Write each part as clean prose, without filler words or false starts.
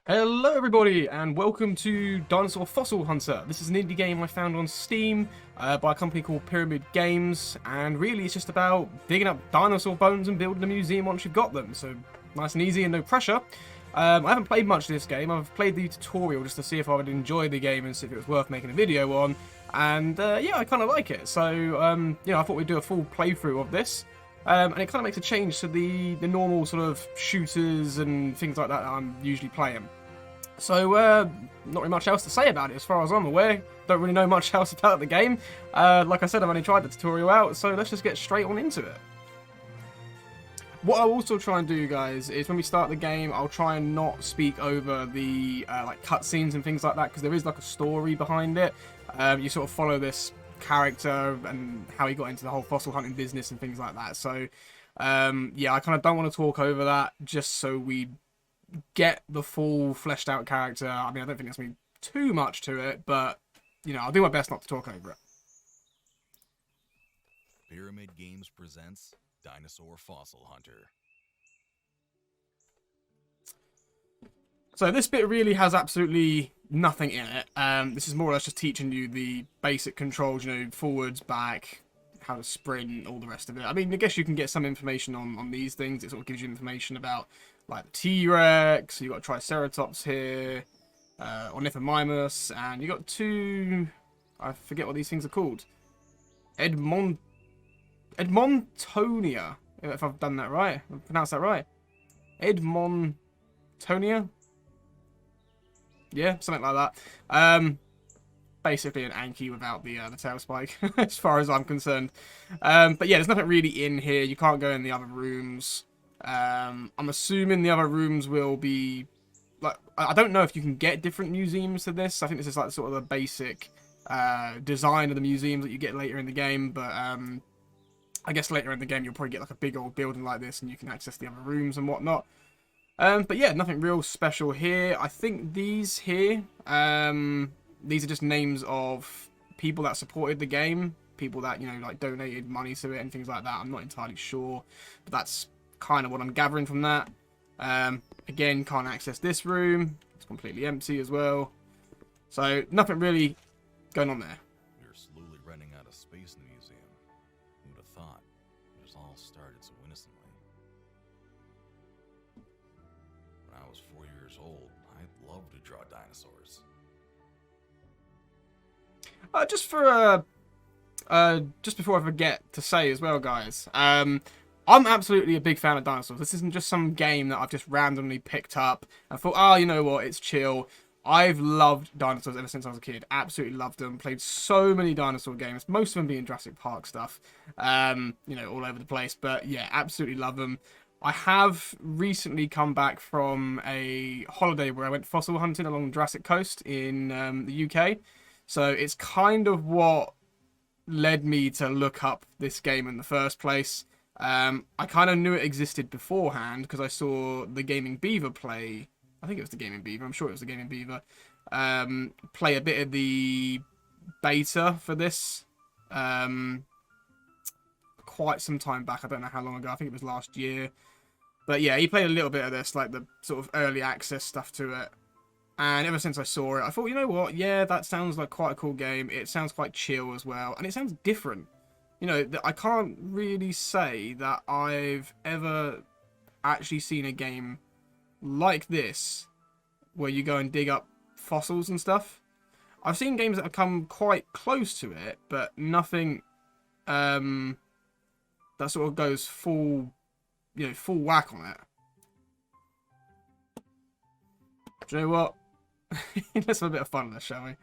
Hello everybody and welcome to Dinosaur Fossil Hunter. This is an indie game I found on Steam by a company called Pyramid Games, and really it's just about digging up dinosaur bones and building a museum once you've got them, so nice and easy and no pressure. I haven't played much of this game. I've played the tutorial just to see if I would enjoy the game and see if it was worth making a video on, and yeah, I kind of like it, so I thought we'd do a full playthrough of this. And it kind of makes a change to the normal sort of shooters and things like that I'm usually playing. So, not really much else to say about it as far as I'm aware. Don't really know much else about the game. Like I said, I've only tried the tutorial out, so let's just get straight on into it. What I'll also try and do, guys, is when we start the game, I'll try and not speak over the like cutscenes and things like that, because there is like a story behind it. You sort of follow this character and how he got into the whole fossil hunting business and things like that. So yeah, I kind of don't want to talk over that, just so we get the full fleshed out character. I mean, I don't think there's going to be too much to it, but I'll do my best not to talk over it. Pyramid Games presents Dinosaur Fossil Hunter. So this bit really has absolutely nothing in it. This is more or less just teaching you the basic controls, forwards, back, how to sprint, all the rest of it. I mean, I guess you can get some information on these things. It sort of gives you information about, like, the T-Rex, you've got Triceratops here, Ornithomimus, and you got two, I forget what these things are called. Edmontonia, if I've done that right. I've pronounced that right. Edmontonia? Yeah, something like that. Basically an Anki without the tail spike, as far as I'm concerned. But yeah, there's nothing really in here. You can't go in the other rooms. I'm assuming the other rooms will be like, I don't know if you can get different museums to this. I think this is like sort of the basic design of the museums that you get later in the game. But I guess later in the game you'll probably get like a big old building like this, and you can access the other rooms and whatnot. But yeah, nothing real special here. I think these here, these are just names of people that supported the game, people that, like donated money to it and things like that. I'm not entirely sure, but that's kind of what I'm gathering from that. Again, can't access this room. It's completely empty as well. So nothing really going on there. We're slowly running out of space in the museum. Who'd have thought? It all started so innocently. When I was 4 years old, I loved to draw dinosaurs. Just before I forget to say as well, guys, I'm absolutely a big fan of dinosaurs. This isn't just some game that I've just randomly picked up and thought, oh, you know what, it's chill. I've loved dinosaurs ever since I was a kid. Absolutely loved them. Played so many dinosaur games, most of them being Jurassic Park stuff, all over the place. But yeah, absolutely love them. I have recently come back from a holiday where I went fossil hunting along the Jurassic Coast in the UK. So it's kind of what led me to look up this game in the first place. I kind of knew it existed beforehand because I saw the Gaming Beaver play. I think it was the Gaming Beaver. I'm sure it was the Gaming Beaver. Play a bit of the beta for this quite some time back. I don't know how long ago. I think it was last year. But yeah, he played a little bit of this, like the sort of early access stuff to it. And ever since I saw it, I thought, you know what? Yeah, that sounds like quite a cool game. It sounds quite chill as well. And it sounds different. I can't really say that I've ever actually seen a game like this where you go and dig up fossils and stuff. I've seen games that have come quite close to it, but nothing that sort of goes full whack on it. Do you know what? Let's have a bit of fun with this, shall we?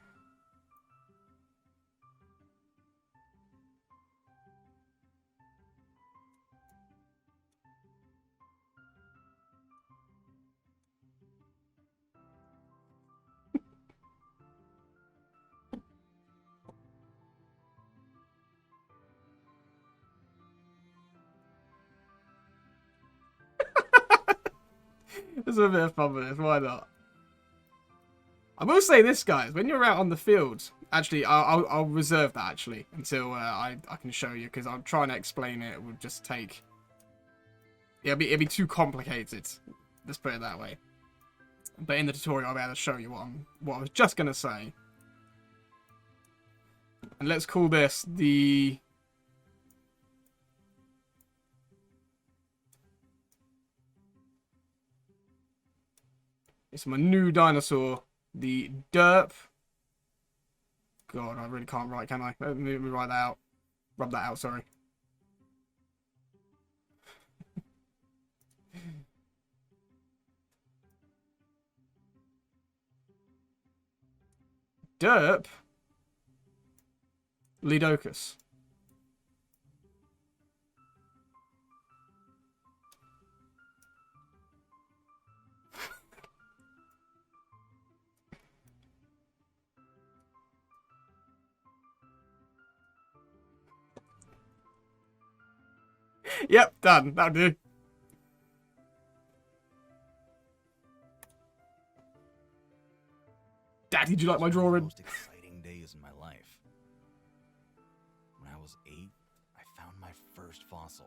Let's have a bit of fun with this, why not? I will say this, guys, when you're out on the field, actually, I'll reserve that, actually, until I can show you, because I'm trying to explain it. It would just take... it'd be too complicated. Let's put it that way. But in the tutorial, I'll be able to show you what I was just going to say. And let's call this the... It's my new dinosaur, the Derp. God, I really can't write, can I? Let me write that out. Rub that out, sorry. Derp Lidocus. Yep, done. That'll do. Daddy, do you like my drawing? Most exciting days in my life. When I was 8, I found my first fossil.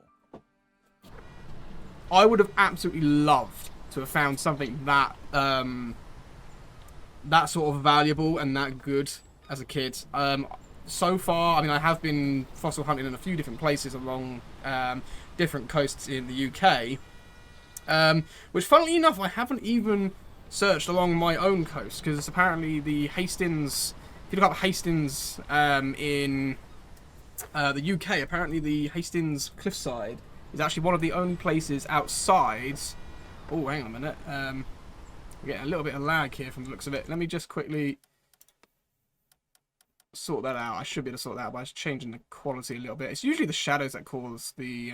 I would have absolutely loved to have found something that that sort of valuable and that good as a kid. So far, I mean, I have been fossil hunting in a few different places along different coasts in the UK, which, funnily enough, I haven't even searched along my own coast, because apparently the Hastings, if you look up Hastings in the UK, apparently the Hastings cliffside is actually one of the only places outside. Oh, hang on a minute. We're getting a little bit of lag here from the looks of it. Let me just quickly sort that out. I should be able to sort that out by just changing the quality a little bit. It's usually the shadows that cause the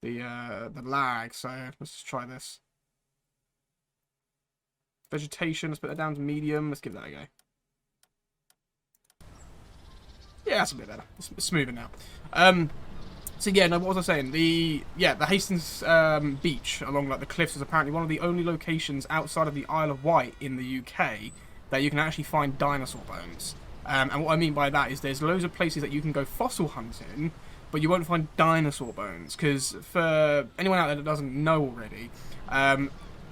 lag. So let's just try this. Vegetation. Let's put that down to medium. Let's give that a go. Yeah, that's a bit better. It's smoother now. So yeah, no, what was I saying? The Hastings beach along like the cliffs is apparently one of the only locations outside of the Isle of Wight in the UK that you can actually find dinosaur bones. And what I mean by that is there's loads of places that you can go fossil hunting, but you won't find dinosaur bones. Because for anyone out there that doesn't know already,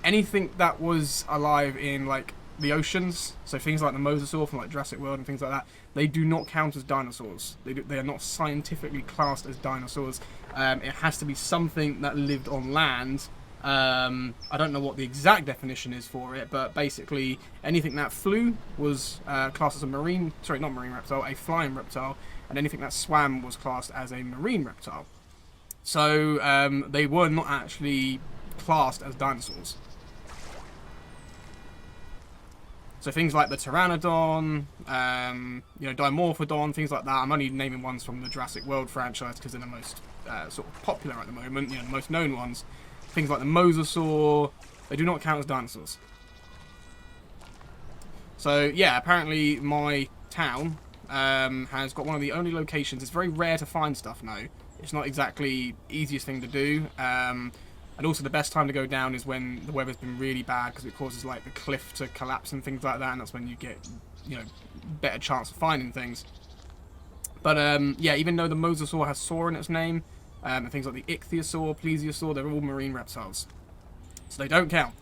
anything that was alive in like the oceans, so things like the mosasaur from like Jurassic World and things like that, they do not count as dinosaurs. They are not scientifically classed as dinosaurs. It has to be something that lived on land. I don't know what the exact definition is for it, but basically anything that flew was classed as a a flying reptile, and anything that swam was classed as a marine reptile. So they were not actually classed as dinosaurs. So things like the Pteranodon, Dimorphodon, things like that. I'm only naming ones from the Jurassic World franchise because they're the most sort of popular at the moment, the most known ones. Things like the mosasaur, they do not count as dinosaurs. So yeah, apparently my town has got one of the only locations. It's very rare to find stuff now. It's not exactly easiest thing to do. And also the best time to go down is when the weather's been really bad, because it causes like the cliff to collapse and things like that, and that's when you get, better chance of finding things. But yeah, even though the mosasaur has saur in its name, and things like the ichthyosaur, plesiosaur, they're all marine reptiles, so they don't count.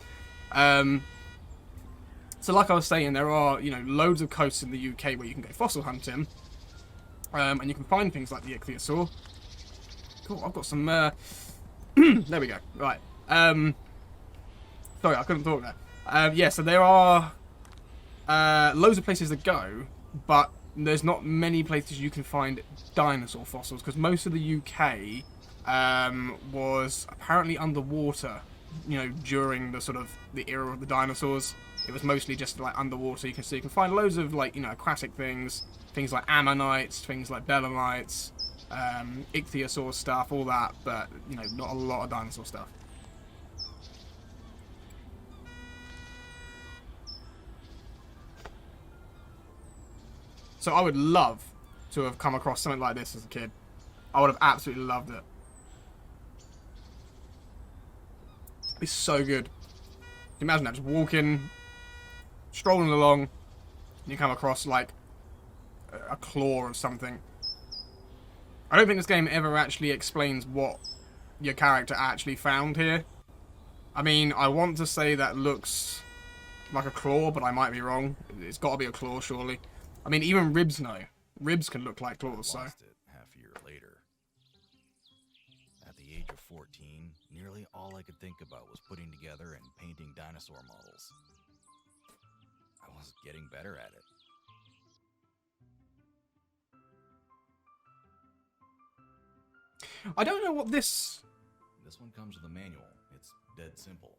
So like I was saying, there are loads of coasts in the UK where you can go fossil hunting, and you can find things like the ichthyosaur. Cool, I've got some. There we go. Right. Sorry, I couldn't talk there. Yeah, so there are loads of places to go, but there's not many places you can find dinosaur fossils, because most of the UK was apparently underwater, during the sort of the era of the dinosaurs. It was mostly just like underwater. You can find loads of like aquatic things like ammonites, things like belemnites, ichthyosaur stuff, all that, but not a lot of dinosaur stuff. So I would love to have come across something like this as a kid. I would have absolutely loved it. It'd be so good. Can you imagine that? Just walking, strolling along, and you come across like a claw or something. I don't think this game ever actually explains what your character actually found here. I mean, I want to say that looks like a claw, but I might be wrong. It's got to be a claw, surely. I mean, even ribs know. Ribs can look like claws, so... Lost it half a year later. At the age of 14, nearly all I could think about was putting together and painting dinosaur models. I was getting better at it. I don't know what this... This one comes with a manual. It's dead simple.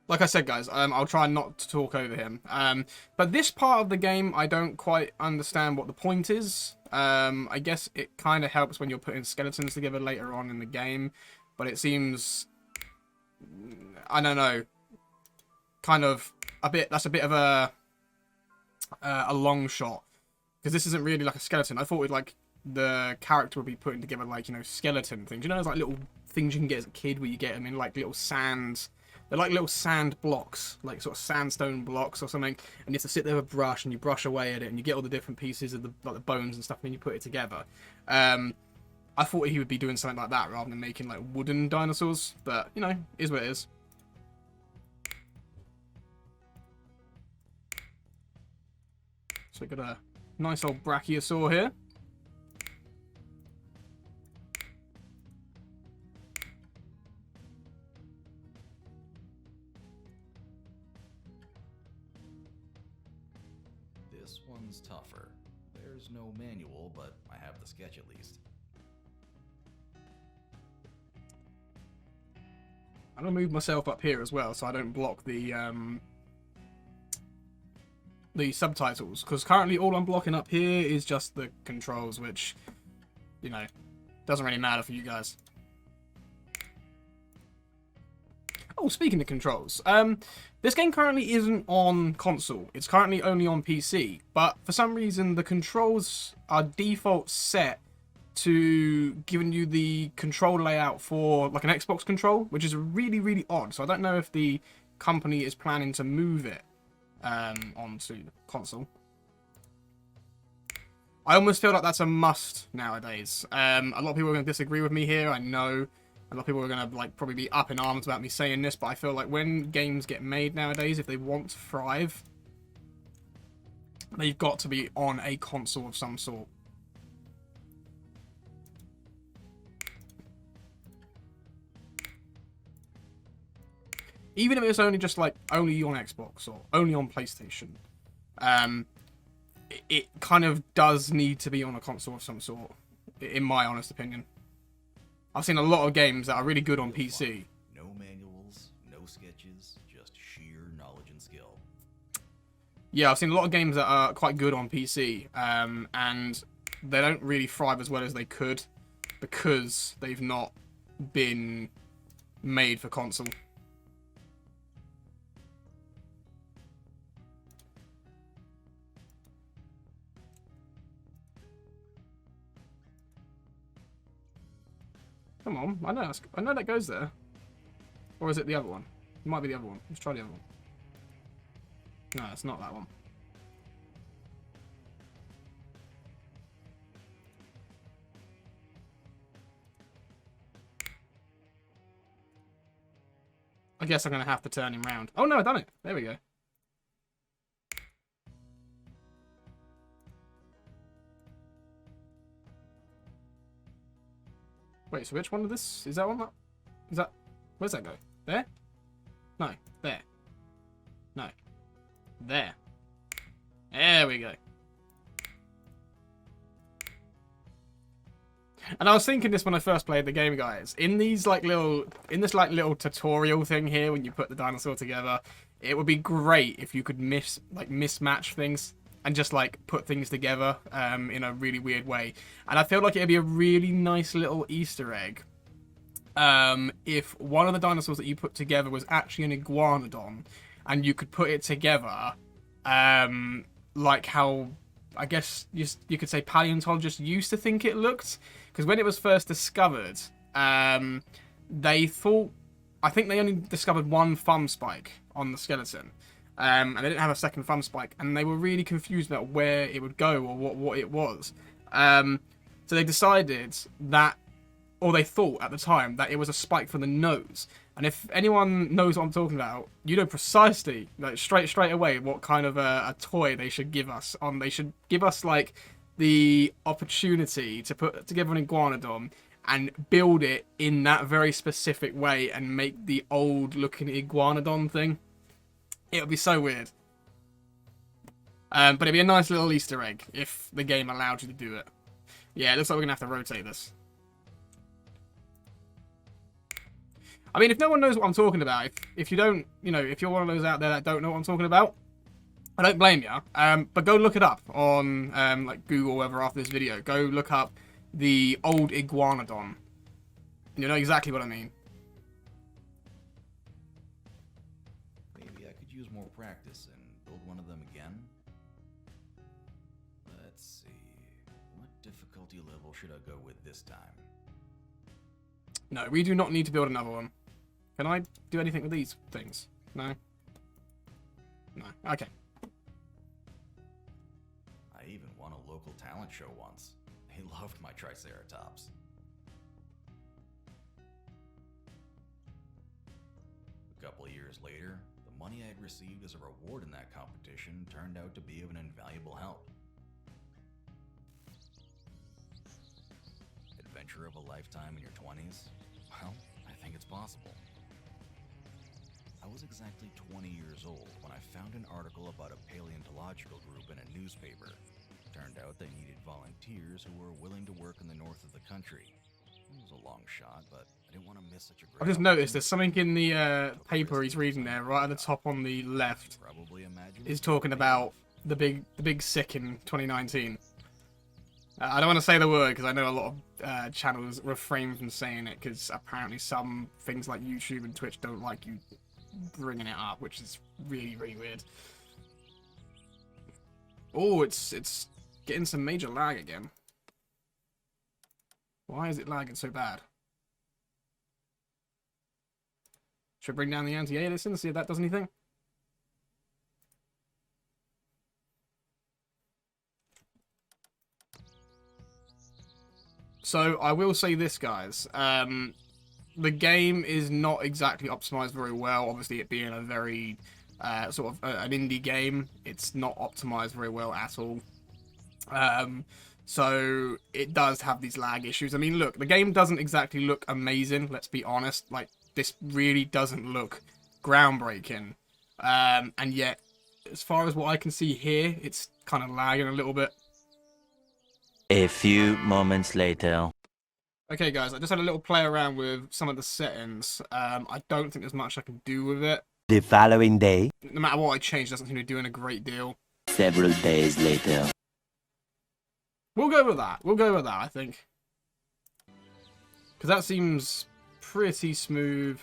Like I said, guys, I'll try not to talk over him. But this part of the game, I don't quite understand what the point is. I guess it kind of helps when you're putting skeletons together later on in the game. But it seems... I don't know. Kind of a bit... That's a bit of a long shot. Because this isn't really like a skeleton. I thought it like... the character would be putting together, like, you know, skeleton things. You know, those like little things you can get as a kid where you get them in like little sand. They're like little sand blocks, like sort of sandstone blocks or something. And you have to sit there with a brush and you brush away at it and you get all the different pieces of the like the bones and stuff and then you put it together. I thought he would be doing something like that rather than making like wooden dinosaurs. But, you know, is what it is. So we got a nice old brachiosaur here. This one's tougher. There's no manual, but I have the sketch at least. I'm going to move myself up here as well so I don't block the subtitles. Because currently all I'm blocking up here is just the controls, which, you know, doesn't really matter for you guys. Oh, speaking of controls, this game currently isn't on console. It's currently only on PC. But for some reason, the controls are default set to giving you the control layout for like an Xbox control, which is really, really odd. So I don't know if the company is planning to move it onto console. I almost feel like that's a must nowadays. A lot of people are going to disagree with me here, I know. A lot of people are going to like probably be up in arms about me saying this, but I feel like when games get made nowadays, if they want to thrive, they've got to be on a console of some sort. Even if it's only just like only on Xbox or only on PlayStation, it kind of does need to be on a console of some sort, in my honest opinion. I've seen a lot of games that are really good on PC. No manuals, no sketches, just sheer knowledge and skill. Yeah, I've seen a lot of games that are quite good on PC, and they don't really thrive as well as they could because they've not been made for console. Come on, I know that goes there. Or is it the other one? It might be the other one. Let's try the other one. No, it's not that one. I guess I'm going to have to turn him round. Oh no, I've done it. There we go. Wait, so which one of this? Is that one? Is that... Where's that go? There? No. There. No. There. There we go. And I was thinking this when I first played the game, guys. In these like little... In this like little tutorial thing here, when you put the dinosaur together, it would be great if you could mismatch things. And just, like, put things together in a really weird way. And I feel like it'd be a really nice little Easter egg if one of the dinosaurs that you put together was actually an iguanodon. And you could put it together like how, I guess, you could say paleontologists used to think it looked. Because when it was first discovered, they thought... I think they only discovered one thumb spike on the skeleton. And they didn't have a second thumb spike, and they were really confused about where it would go or what it was. So they decided that or they thought at the time, that it was a spike from the nose. And if anyone knows what I'm talking about, you know precisely, like straight away, what kind of a toy they should give us. They should give us like the opportunity to put together an iguanodon and build it in that very specific way and make the old looking iguanodon thing. It would be so weird. But it'd be a nice little Easter egg if the game allowed you to do it. Yeah, it looks like we're going to have to rotate this. I mean, if no one knows what I'm talking about, if you don't, you know, if you're one of those out there that don't know what I'm talking about, I don't blame you. But go look it up on like Google or whatever after this video. Go look up the old iguanodon. And you'll know exactly what I mean. Maybe I could use more practice and build one of them again. Let's see. What difficulty level should I go with this time? No, we do not need to build another one. Can I do anything with these things? No? No. Okay. I even won a local talent show once. They loved my Triceratops. A couple of years later, the money I had received as a reward in that competition turned out to be of an invaluable help. Adventure of a lifetime in your 20s? Well, I think it's possible. I was exactly 20 years old when I found an article about a paleontological group in a newspaper. Turned out they needed volunteers who were willing to work in the north of the country. It was a long shot, but I didn't want to miss such a great I've just noticed there's something in the paper he's reading there, right at the top on the left. Is talking about the big sick in 2019. I don't want to say the word because I know a lot of channels refrain from saying it because apparently some things like YouTube and Twitch don't like you bringing it up, which is really weird. Oh, it's getting some major lag again. Why is it lagging so bad? Should I bring down the anti-aliasing and see if that does anything? So, I will say this, guys. The game is not exactly optimized very well. Obviously, it being a very, sort of, an indie game, it's not optimized very well at all. So, it does have these lag issues. I mean, look, the game doesn't exactly look amazing, let's be honest. Like, this really doesn't look groundbreaking. And yet, as far as what I can see here, it's kind of lagging a little bit. A few moments later. Okay, guys, I just had a little play around with some of the settings. I don't think there's much I can do with it. The following day. No matter what I change, it doesn't seem to be doing a great deal. Several days later. We'll go with that. We'll go with that, I think. Because that seems pretty smooth.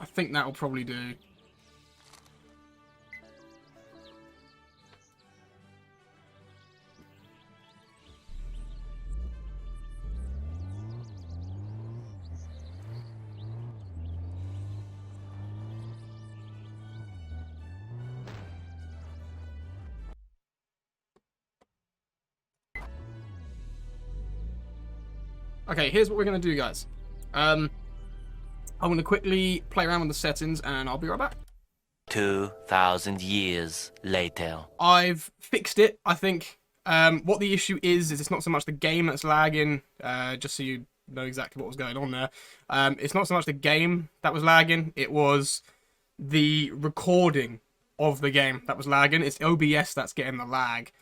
I think that will probably do. Okay, here's what we're going to do, guys. I'm going to quickly play around with the settings, and I'll be right back. 2,000 years later. I've fixed it, I think. What the issue is it's not so much the game that's lagging, just so you know exactly what was going on there. It's not so much the game that was lagging, it was the recording of the game that was lagging. It's OBS that's getting the lag.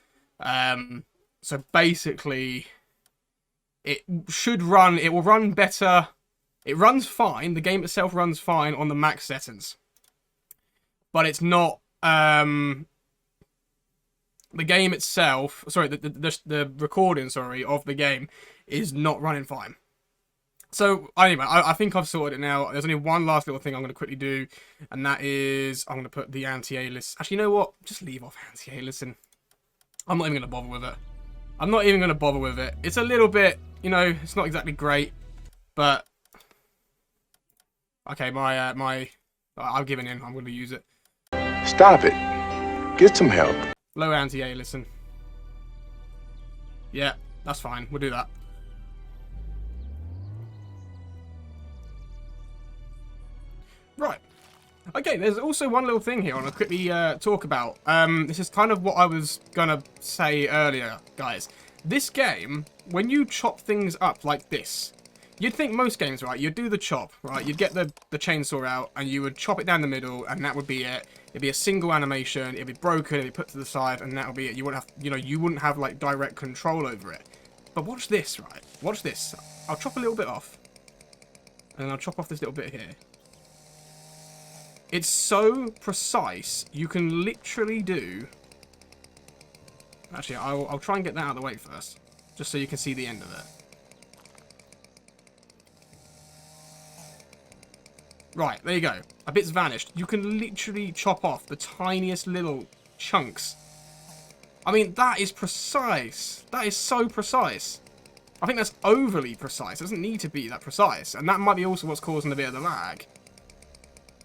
So basically, it should run, it will run better. It runs fine, the game itself runs fine on the max settings. But it's not, the game itself, sorry, the recording, sorry, of the game is not running fine. So, anyway, I think I've sorted it now. There's only one last little thing I'm going to quickly do, and that is, I'm going to put the anti-alias. Actually, you know what? Just leave off anti-aliasing. I'm not even going to bother with it. I'm not even going to bother with it. It's a little bit, you know, it's not exactly great, but... Okay, I've given in. I'm going to use it. Stop it. Get some help. Low anti-aliasing. Yeah, that's fine. We'll do that. Right. Okay, there's also one little thing here I want to quickly talk about. This is kind of what I was going to say earlier, guys. This game, when you chop things up like this, you'd think most games, right, you'd do the chop, right? You'd get the chainsaw out and you would chop it down the middle and that would be it. It'd be a single animation, it'd be broken, it'd be put to the side and that would be it. You wouldn't have, you wouldn't have like direct control over it. But watch this, right? Watch this. I'll chop a little bit off. And I'll chop off this little bit here. It's so precise, you can literally do... Actually, I'll try and get that out of the way first. Just so you can see the end of it. Right, there you go. A bit's vanished. You can literally chop off the tiniest little chunks. I mean, that is precise. That is so precise. I think that's overly precise. It doesn't need to be that precise. And that might be also what's causing a bit of the lag.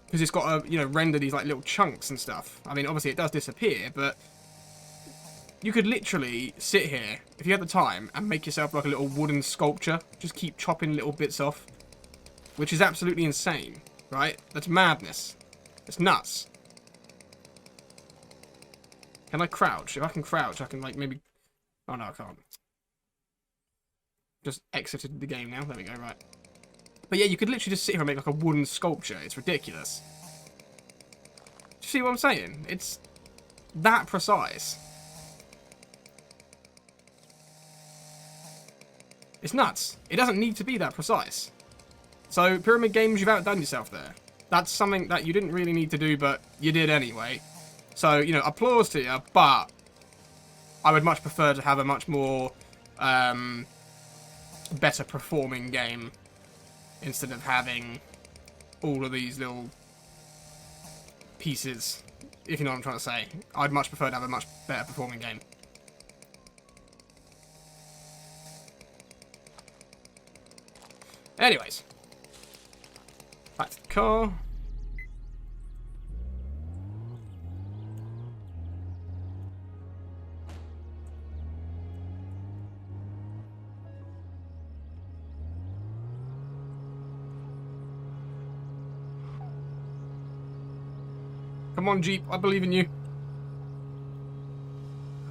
Because it's got to, render these like little chunks and stuff. I mean, obviously it does disappear, but you could literally sit here, if you had the time, and make yourself like a little wooden sculpture. Just keep chopping little bits off. Which is absolutely insane, right? That's madness. It's nuts. Can I crouch? If I can crouch, I can like maybe... Oh no, I can't. Just exited the game now. There we go, right. But yeah, you could literally just sit here and make like a wooden sculpture. It's ridiculous. Do you see what I'm saying? It's that precise. It's nuts. It doesn't need to be that precise. So, Pyramid Games, you've outdone yourself there. That's something that you didn't really need to do, but you did anyway. So, applause to you, but I would much prefer to have a much more better performing game instead of having all of these little pieces, if you know what I'm trying to say. I'd much prefer to have a much better performing game. Anyways. Back to the car. Come on, Jeep. I believe in you.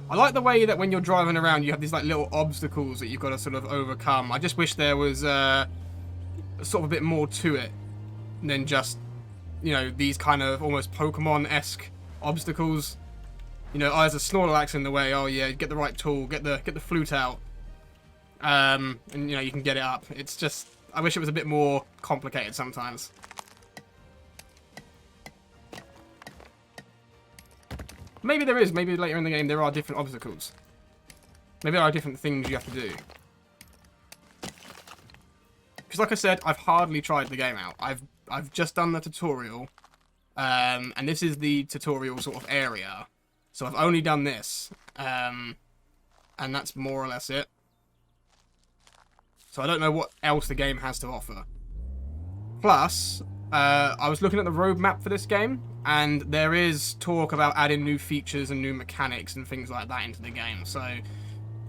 I like the way that when you're driving around, you have these like little obstacles that you've got to sort of overcome. I just wish there was sort of a bit more to it than just, these kind of almost Pokemon-esque obstacles. Oh, there's a Snorlax in the way. Oh yeah, get the right tool, get the flute out, and you can get it up. It's just, I wish it was a bit more complicated sometimes. Maybe there is. Maybe later in the game there are different obstacles. Maybe there are different things you have to do. Because like I said, I've hardly tried the game out. I've just done the tutorial. And this is the tutorial sort of area. So I've only done this. And that's more or less it. So I don't know what else the game has to offer. Plus, I was looking at the roadmap for this game, and there is talk about adding new features and new mechanics and things like that into the game. So,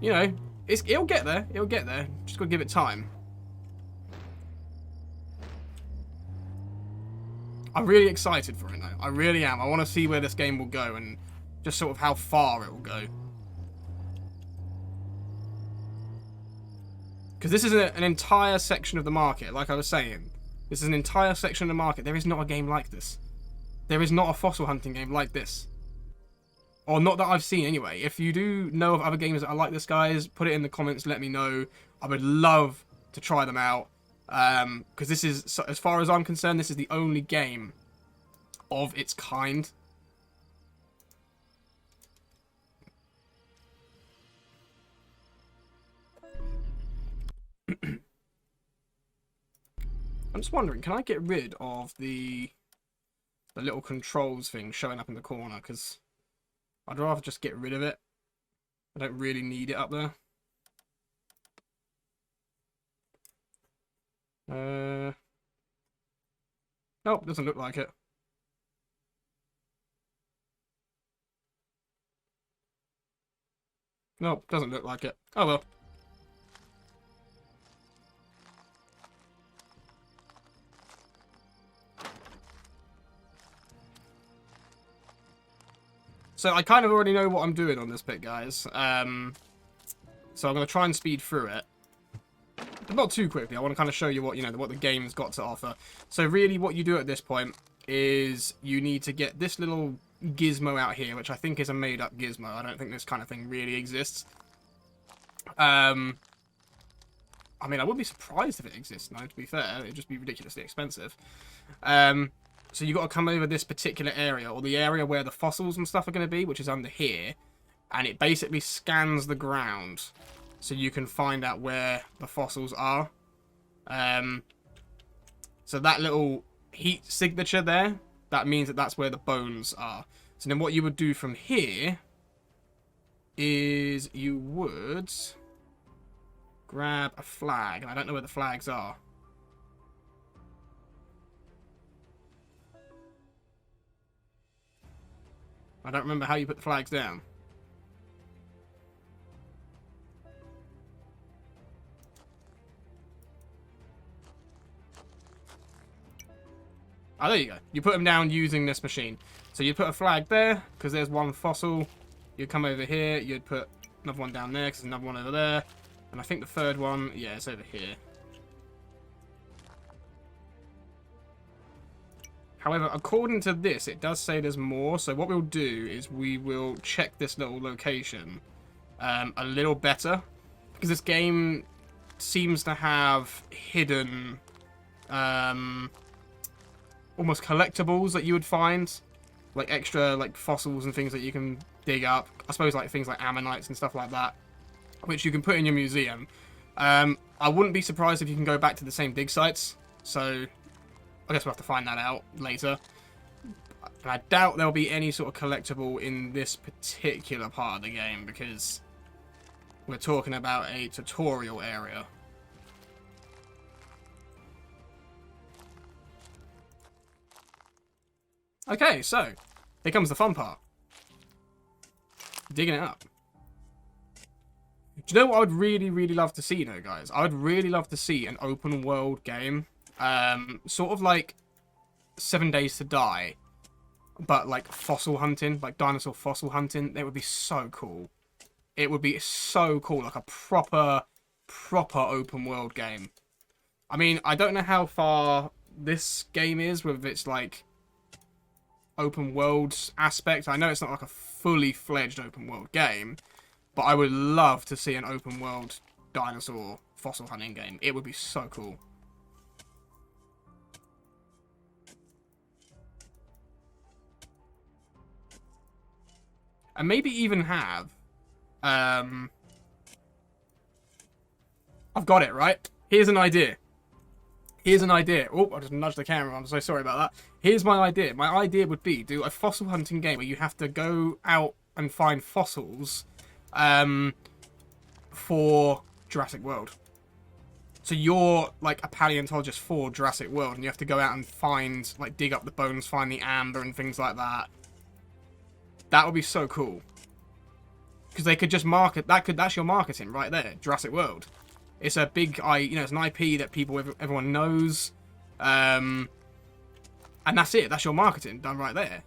it'll get there. It'll get there. Just gotta give it time. I'm really excited for it, though. I really am. I want to see where this game will go and just sort of how far it will go. Because this is an entire section of the market, like I was saying. This is an entire section of the market. There is not a game like this. There is not a fossil hunting game like this. Or not that I've seen, anyway. If you do know of other games that are like this, guys, put it in the comments, let me know. I would love to try them out. Because this is, as far as I'm concerned, this is the only game of its kind. I'm just wondering, can I get rid of the little controls thing showing up in the corner? Because I'd rather just get rid of it. I don't really need it up there. Nope, doesn't look like it. Nope, doesn't look like it. Oh well. So I kind of already know what I'm doing on this bit, guys. So I'm going to try and speed through it. But not too quickly. I want to kind of show you what, you know, what the game's got to offer. So really what you do at this point is you need to get this little gizmo out here, which I think is a made-up gizmo. I don't think this kind of thing really exists. I mean, I wouldn't be surprised if it exists, no, to be fair. It'd just be ridiculously expensive. So you've got to come over this particular area, or the area where the fossils and stuff are going to be, which is under here. And it basically scans the ground so you can find out where the fossils are. So that little heat signature there, that means that that's where the bones are. So then what you would do from here is you would grab a flag. And I don't know where the flags are. I don't remember how you put the flags down. Oh, there you go. You put them down using this machine. So you'd put a flag there, because there's one fossil. You'd come over here. You'd put another one down there, because there's another one over there. And I think the third one, yeah, it's over here. However, according to this, it does say there's more. So what we'll do is we will check this little location a little better. Because this game seems to have hidden almost collectibles that you would find. Like extra like fossils and things that you can dig up. I suppose like things like ammonites and stuff like that. Which you can put in your museum. I wouldn't be surprised if you can go back to the same dig sites. So I guess we'll have to find that out later. And I doubt there'll be any sort of collectible in this particular part of the game, because we're talking about a tutorial area. Okay, so here comes the fun part. Digging it up. Do you know what I would really, really love to see, though, guys? I would really love to see an open world game. Sort of like 7 Days to Die, but like fossil hunting, like dinosaur fossil hunting. That would be so cool. It would be so cool, like a proper open world game. I mean, I don't know how far this game is with its like open world aspect. I know it's not like a fully fledged open world game, but I would love to see an open world dinosaur fossil hunting game. It would be so cool. And maybe even have... I've got it, right? Here's an idea. Here's an idea. Oh, I just nudged the camera. I'm so sorry about that. Here's my idea. My idea would be do a fossil hunting game where you have to go out and find fossils for Jurassic World. So you're like a paleontologist for Jurassic World, and you have to go out and find, like, dig up the bones, find the amber and things like that. That would be so cool. Because they could just market... That's your marketing right there. Jurassic World. It's a big... it's an IP that everyone knows. And that's it. That's your marketing done right there.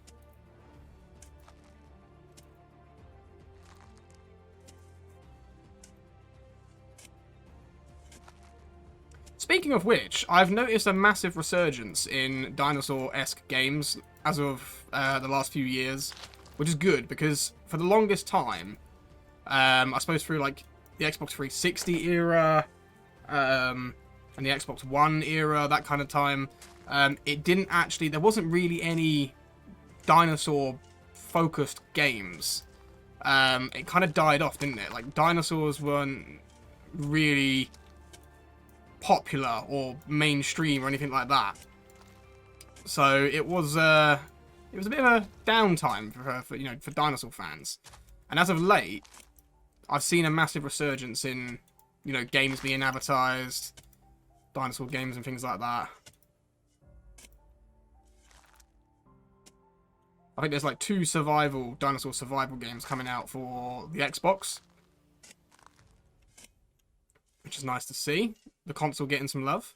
Speaking of which, I've noticed a massive resurgence in dinosaur-esque games as of the last few years. Which is good, because for the longest time, I suppose through like the Xbox 360 era, and the Xbox One era, that kind of time, it didn't actually, there wasn't really any dinosaur-focused games. It kind of died off, didn't it? Like, dinosaurs weren't really popular or mainstream or anything like that. So it was a bit of a downtime for dinosaur fans. And as of late, I've seen a massive resurgence in, games being advertised, dinosaur games and things like that. I think there's like 2 dinosaur survival games coming out for the Xbox. Which is nice to see. The console getting some love.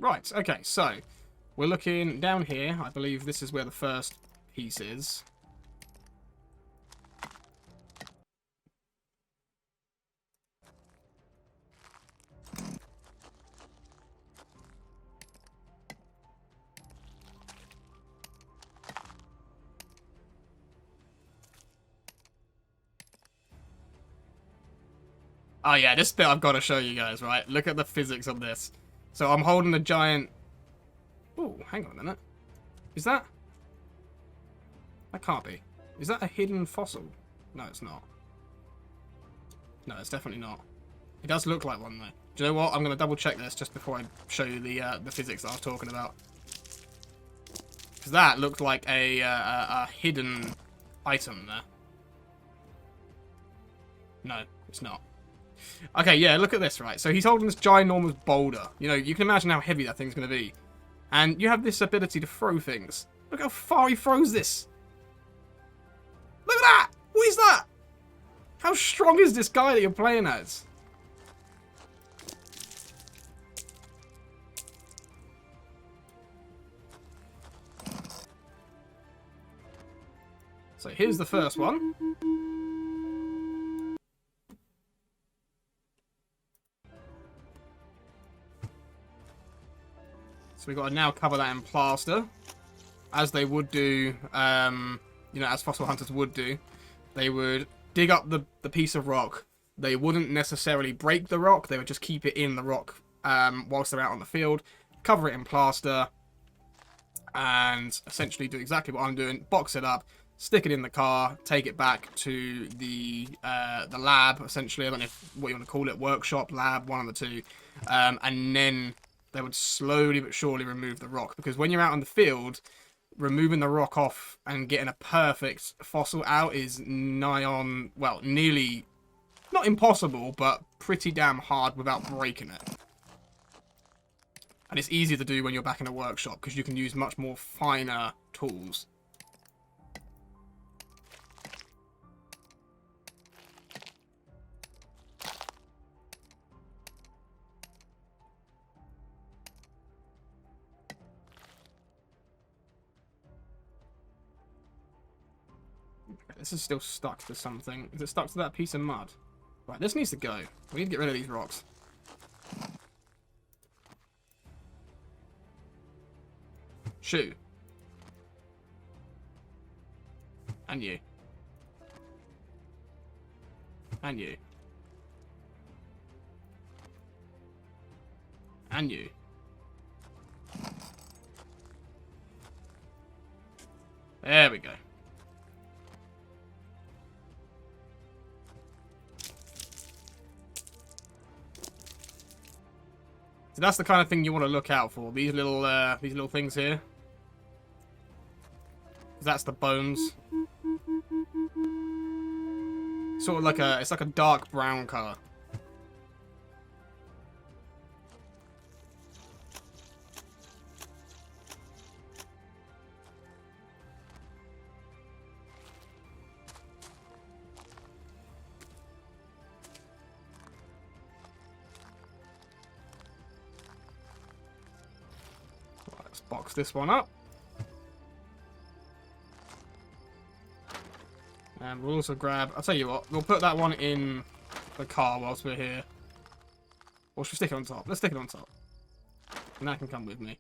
Right, okay, so we're looking down here. I believe this is where the first piece is. Oh yeah, this bit I've got to show you guys, right? Look at the physics of this. So I'm holding a giant... Oh, hang on a minute. Is that... That can't be. Is that a hidden fossil? No, it's not. No, it's definitely not. It does look like one, though. Do you know what? I'm going to double check this just before I show you the physics that I was talking about. Because that looked like a hidden item there. No, it's not. Okay, yeah, look at this, right? So he's holding this ginormous boulder. You know, you can imagine how heavy that thing's going to be. And you have this ability to throw things. Look how far he throws this. Look at that! What is that? How strong is this guy that you're playing as? So here's the first one. So we've got to now cover that in plaster, as they would do, you know, as fossil hunters would do. They would dig up the piece of rock. They wouldn't necessarily break the rock. They would just keep it in the rock whilst they're out on the field, cover it in plaster, and essentially do exactly what I'm doing. Box it up, stick it in the car, take it back to the lab, essentially. I don't know what you want to call it, workshop, lab, one of the two. And then they would slowly but surely remove the rock. Because when you're out in the field, removing the rock off and getting a perfect fossil out is nigh on, well, nearly, not impossible, but pretty damn hard without breaking it. And it's easier to do when you're back in a workshop, because you can use much more finer tools. This is still stuck to something. Is it stuck to that piece of mud? Right, this needs to go. We need to get rid of these rocks. Shoe. And you. And you. And you. There we go. So that's the kind of thing you want to look out for. These little things here. That's the bones. Sort of like it's like a dark brown color. Let's box this one up. And we'll also grab... I'll tell you what. We'll put that one in the car whilst we're here. Or should we stick it on top? Let's stick it on top. And that can come with me.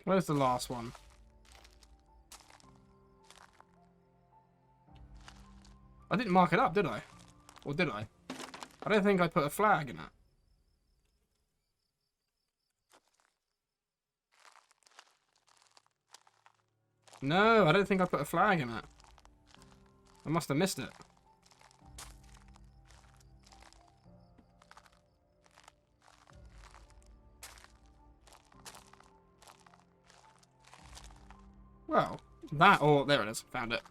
Where's the last one? I didn't mark it up, did I? Or did I? I don't think I put a flag in it. No, I don't think I put a flag in it. I must have missed it. Well, that or... There it is. Found it.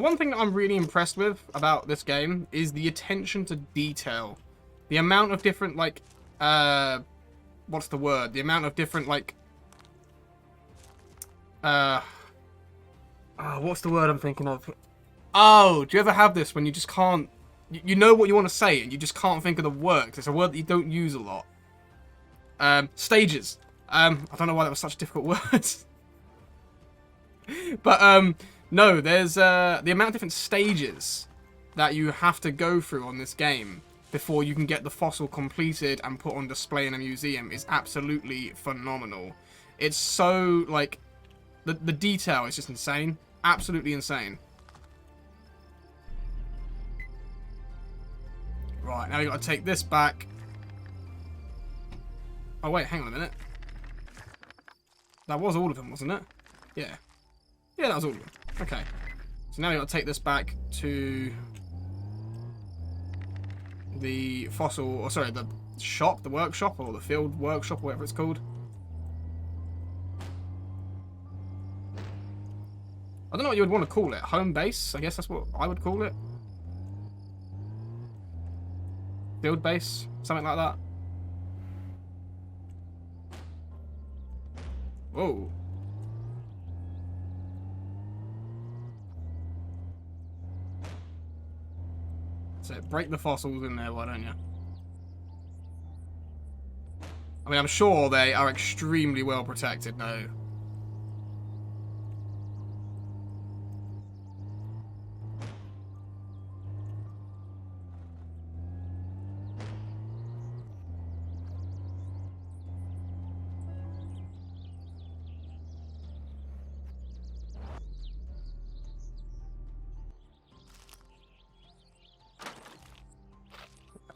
The one thing that I'm really impressed with about this game is the attention to detail. The amount of different, like, what's the word? The amount of different, like, what's the word I'm thinking of? Oh, do you ever have this when you just can't, you know what you want to say and you just can't think of the word? It's a word that you don't use a lot. Stages. I don't know why that was such a difficult word. But, no, there's, the amount of different stages that you have to go through on this game before you can get the fossil completed and put on display in a museum is absolutely phenomenal. It's so, like, the detail is just insane. Absolutely insane. Right, now we got to take this back. Oh, wait, hang on a minute. That was all of them, wasn't it? Yeah. Yeah, that was all of them. Okay. So now we got to take this back to the fossil, or sorry, the shop, the workshop, or the field workshop, whatever it's called. I don't know what you would want to call it. Home base? I guess that's what I would call it. Field base? Something like that. Whoa. So break the fossils in there, why don't you? I mean, I'm sure they are extremely well protected now.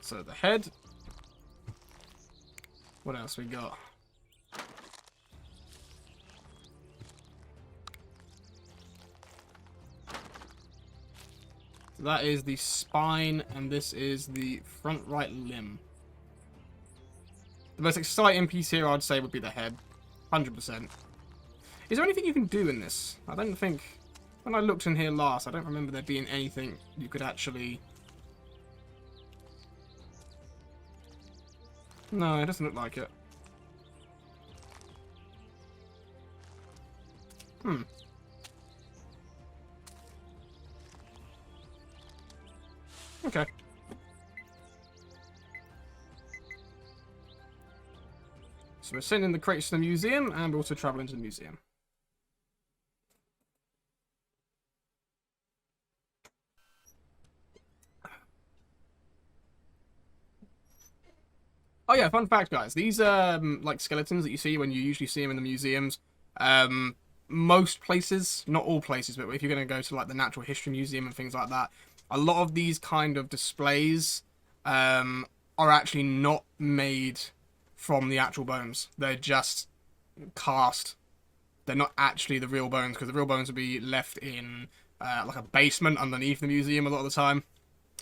So the head. What else we got? So that is the spine, and this is the front right limb. The most exciting piece here, I'd say, would be the head. 100%. Is there anything you can do in this? I don't think... When I looked in here last, I don't remember there being anything you could actually... No, it doesn't look like it. Okay. So we're sending the crates to the museum, and we're also traveling to the museum. Oh yeah, fun fact, guys. These like skeletons that you see when you usually see them in the museums. Most places, not all places, but if you're going to go to like the Natural History Museum and things like that, a lot of these kind of displays are actually not made from the actual bones. They're just cast. They're not actually the real bones, because the real bones would be left in like a basement underneath the museum a lot of the time.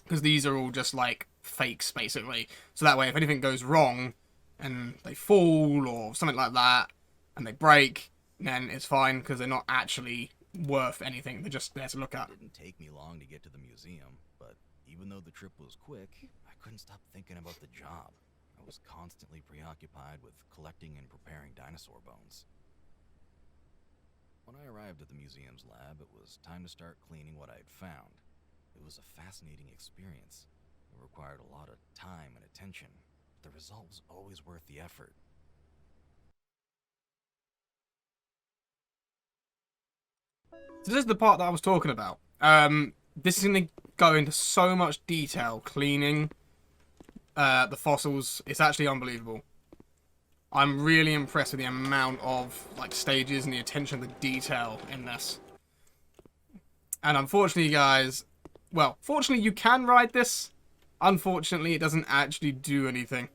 Because these are all just like fakes, basically. So that way, if anything goes wrong and they fall or something like that and they break, then it's fine, because they're not actually worth anything. They're just there to look at. It didn't take me long to get to the museum, but even though the trip was quick, I couldn't stop thinking about the job. I was constantly preoccupied with collecting and preparing dinosaur bones. When I arrived at the museum's lab, it was time to start cleaning what I had found. It was a fascinating experience. It required a lot of time and attention. The result was always worth the effort. So this is the part that I was talking about. This is going to go into so much detail cleaning the fossils. It's actually unbelievable. I'm really impressed with the amount of like stages and the attention to detail in this. And unfortunately, guys, well, fortunately you can ride this. Unfortunately, it doesn't actually do anything.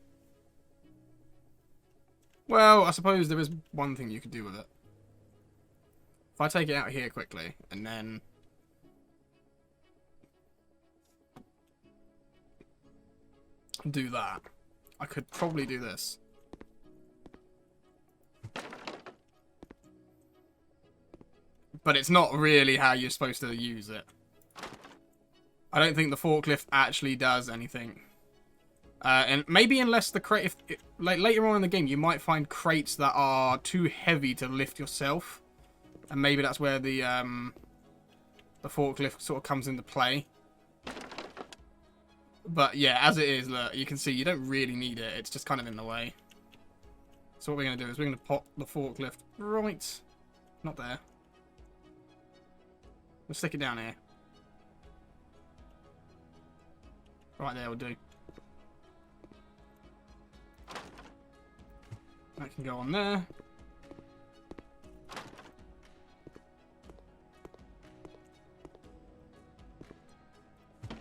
Well, I suppose there is one thing you could do with it. If I take it out here quickly, and then... do that. I could probably do this. But it's not really how you're supposed to use it. I don't think the forklift actually does anything. And maybe unless the crate, like later on in the game, you might find crates that are too heavy to lift yourself, and maybe that's where the forklift sort of comes into play. But yeah, as it is, look, you can see you don't really need it. It's just kind of in the way. So what we're going to do is we're going to pop the forklift right, not there. We'll stick it down here. Right there will do. That can go on there.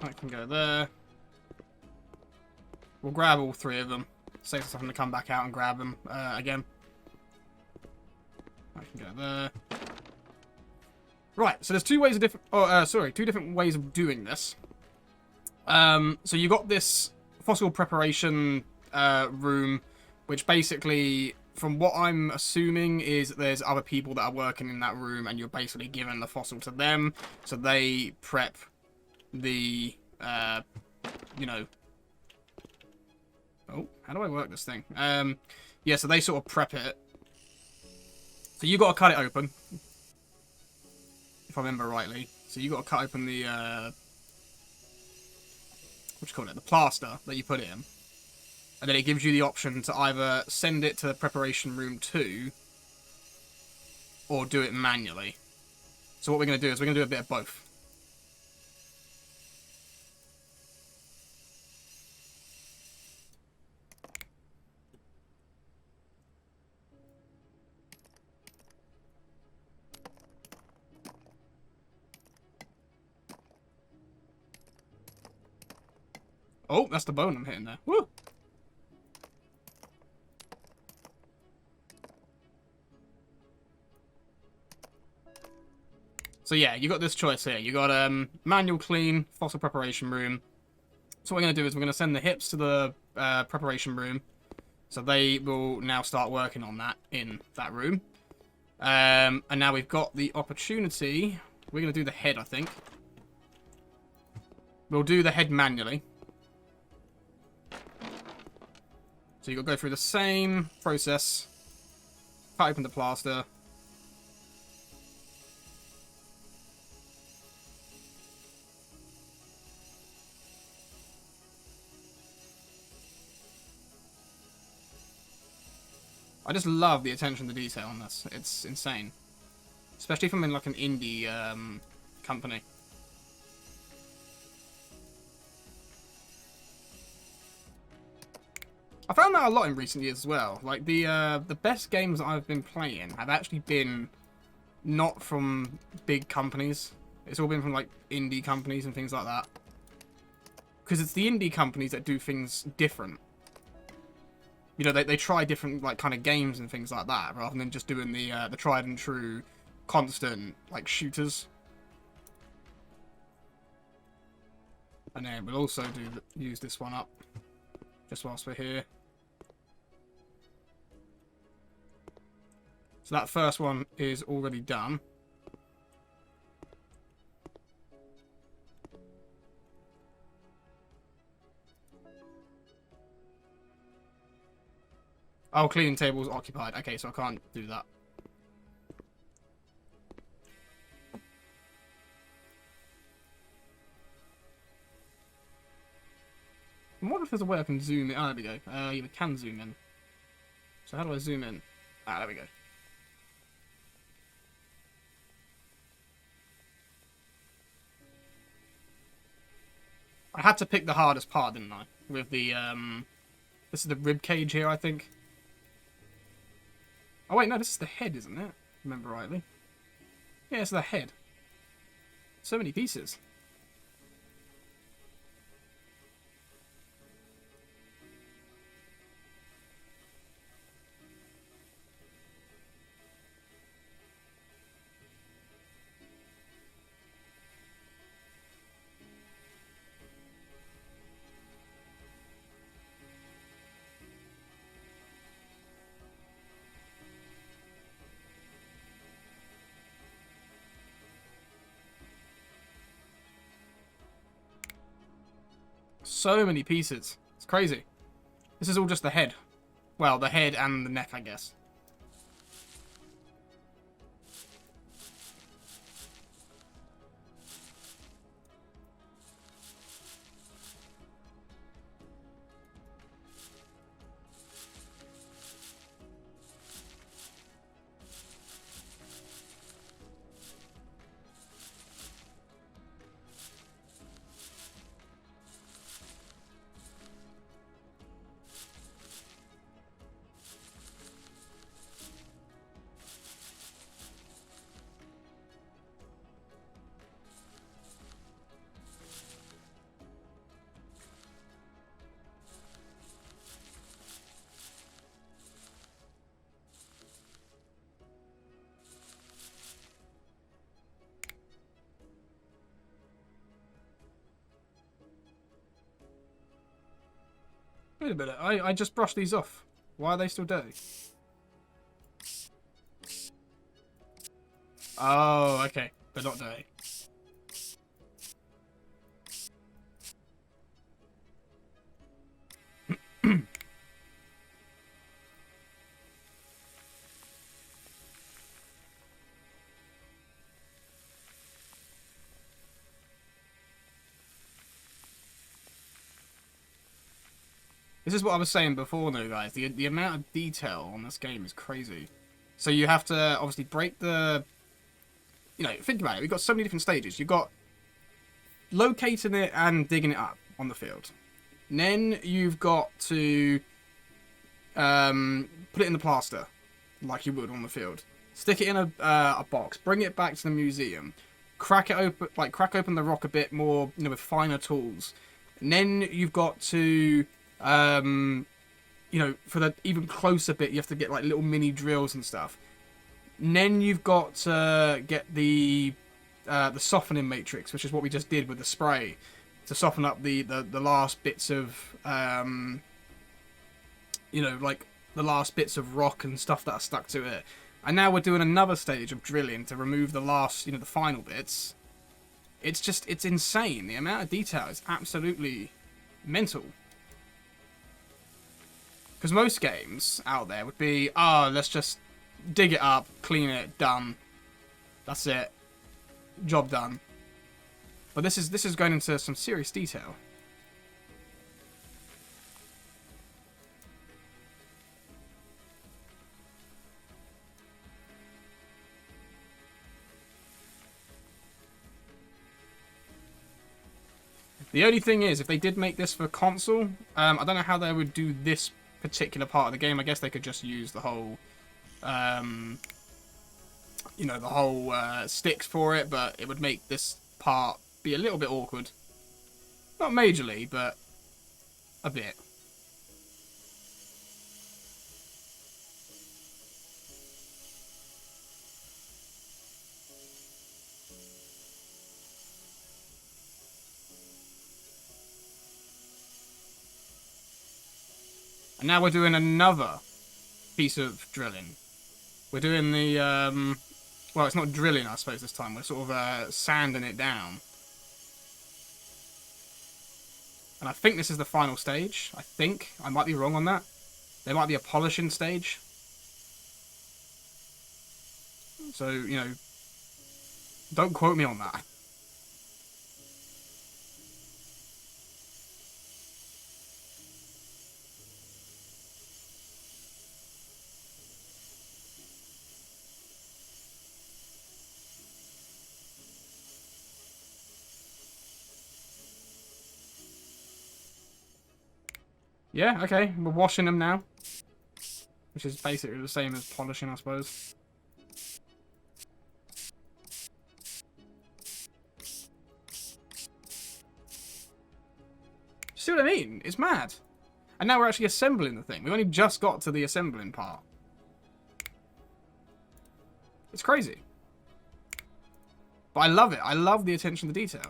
That can go there. We'll grab all three of them. Saves us having to come back out and grab them again. That can go there. Right, so there's two different ways of doing this. So you got this fossil preparation room, which basically, from what I'm assuming, is there's other people that are working in that room, and you're basically giving the fossil to them, so they prep the, you know... Oh, how do I work this thing? Yeah, so they sort of prep it. So you got to cut it open, if I remember rightly. So you got to cut open the, what do you call it? The plaster that you put it in. And then it gives you the option to either send it to the preparation room 2 or do it manually. So what we're going to do is we're going to do a bit of both. Oh, that's the bone I'm hitting there. Woo! So yeah, you got this choice here. You got manual clean, fossil preparation room. So what we're going to do is we're going to send the hips to the preparation room. So they will now start working on that in that room. And now we've got the opportunity. We're going to do the head, I think. We'll do the head manually. So you've got to go through the same process. Cut open the plaster. I just love the attention to detail on this. It's insane. Especially from in like an indie company. I found that a lot in recent years as well. Like the best games that I've been playing have actually been not from big companies. It's all been from like indie companies and things like that. Because it's the indie companies that do things different. You know, they try different like kind of games and things like that, rather than just doing the tried and true, constant like shooters. And then we'll also use this one up, just whilst we're here. So that first one is already done. Oh, cleaning table is occupied. Okay, so I can't do that. I wonder if there's a way I can zoom in. Oh, there we go. Yeah, we can zoom in. So how do I zoom in? Ah, there we go. I had to pick the hardest part, didn't I? With the, this is the ribcage here, I think. Oh wait, no, this is the head, isn't it? Remember rightly. Yeah, it's the head. So many pieces. So many pieces. It's crazy. This is all just the head. Well, the head and the neck, I guess. Wait a minute, I just brushed these off. Why are they still dirty? Oh, okay. They're not dirty. This is what I was saying before, though, guys. The amount of detail on this game is crazy. So you have to obviously break the... You know, think about it. We've got so many different stages. You've got locating it and digging it up on the field. And then you've got to put it in the plaster, like you would on the field. Stick it in a box. Bring it back to the museum. Crack it open, like crack open the rock a bit more, you know, with finer tools. And then you've got to... you know, for the even closer bit, you have to get like little mini drills and stuff. And then you've got to get the softening matrix, which is what we just did with the spray, to soften up the last bits of you know, like the last bits of rock and stuff that are stuck to it. And now we're doing another stage of drilling to remove the last, you know, the final bits. It's insane. The amount of detail is absolutely mental. Because most games out there would be, oh, let's just dig it up, clean it, done. That's it. Job done. But this is going into some serious detail. The only thing is, if they did make this for console, I don't know how they would do this particular part of the game. I guess they could just use the whole, you know, the whole sticks for it, but it would make this part be a little bit awkward. Not majorly, but a bit. And now we're doing another piece of drilling. We're doing the, well, it's not drilling, I suppose, this time. We're sort of sanding it down. And I think this is the final stage. I think. I might be wrong on that. There might be a polishing stage. So, you know, don't quote me on that. Yeah, okay, we're washing them now. Which is basically the same as polishing, I suppose. See what I mean? It's mad. And now we're actually assembling the thing. We've only just got to the assembling part. It's crazy. But I love it. I love the attention to detail.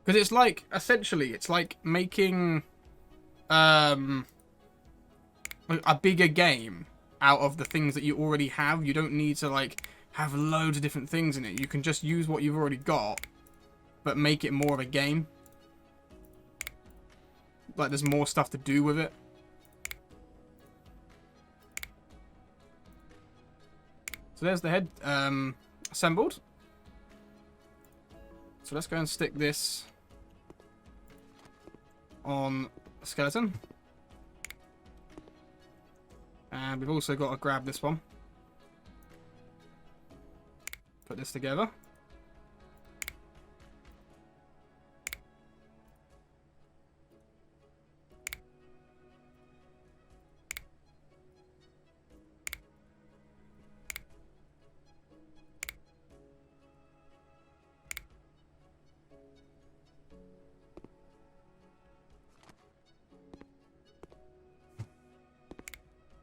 Because it's like, essentially, it's like making a bigger game out of the things that you already have. You don't need to, like, have loads of different things in it. You can just use what you've already got but make it more of a game. Like, there's more stuff to do with it. So there's the head assembled. So let's go and stick this on a skeleton. And we've also got to grab this one. Put this together.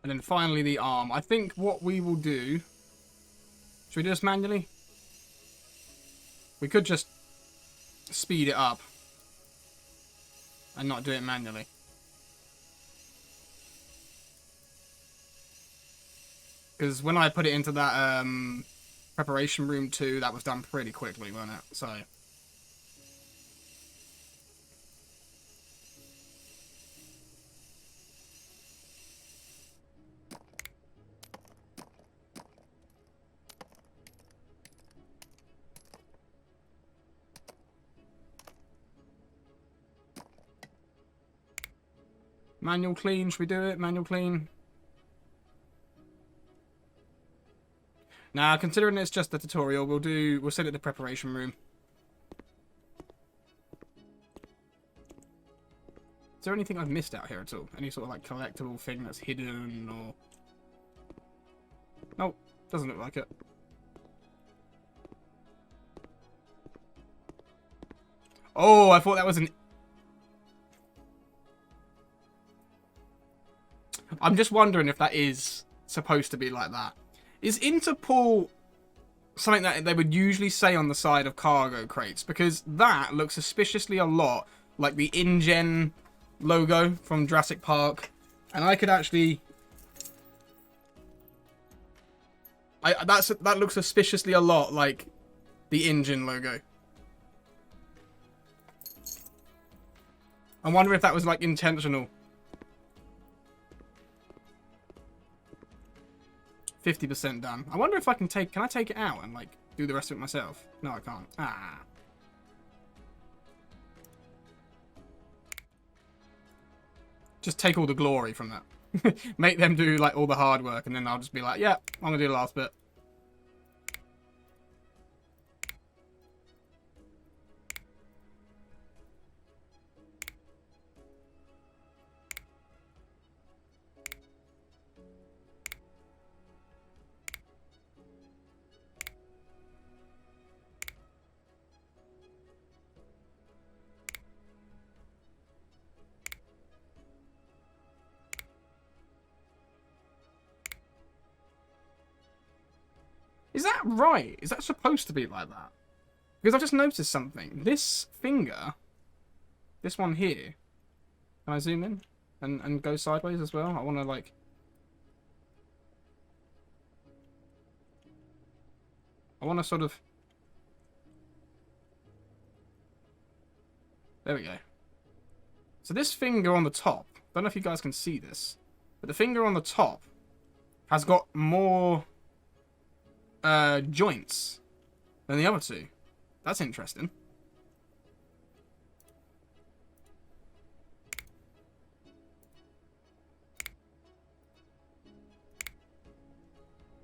And then finally the arm. I think what we will do... Should we do this manually? We could just speed it up and not do it manually. Because when I put it into that preparation room too, that was done pretty quickly, wasn't it? So... Manual clean, should we do it? Manual clean. Now, considering it's just a tutorial, we'll send it to preparation room. Is there anything I've missed out here at all? Any sort of like collectible thing that's hidden or... Nope, doesn't look like it. Oh, I thought that was an... I'm just wondering if that is supposed to be like that. Is Interpol something that they would usually say on the side of cargo crates? Because that looks suspiciously a lot like the InGen logo from Jurassic Park. And I could actually... that looks suspiciously a lot like the InGen logo. I wonder if that was like intentional. 50% done. I wonder if I can take... Can I take it out and, like, do the rest of it myself? No, I can't. Ah. Just take all the glory from that. Make them do, like, all the hard work, and then I'll just be like, yeah, I'm gonna do the last bit. Is that right? Is that supposed to be like that? Because I've just noticed something. This finger, this one here, can I zoom in and go sideways as well? I want to like... I want to sort of... There we go. So this finger on the top, don't know if you guys can see this, but the finger on the top has got more... joints than the other two. That's interesting.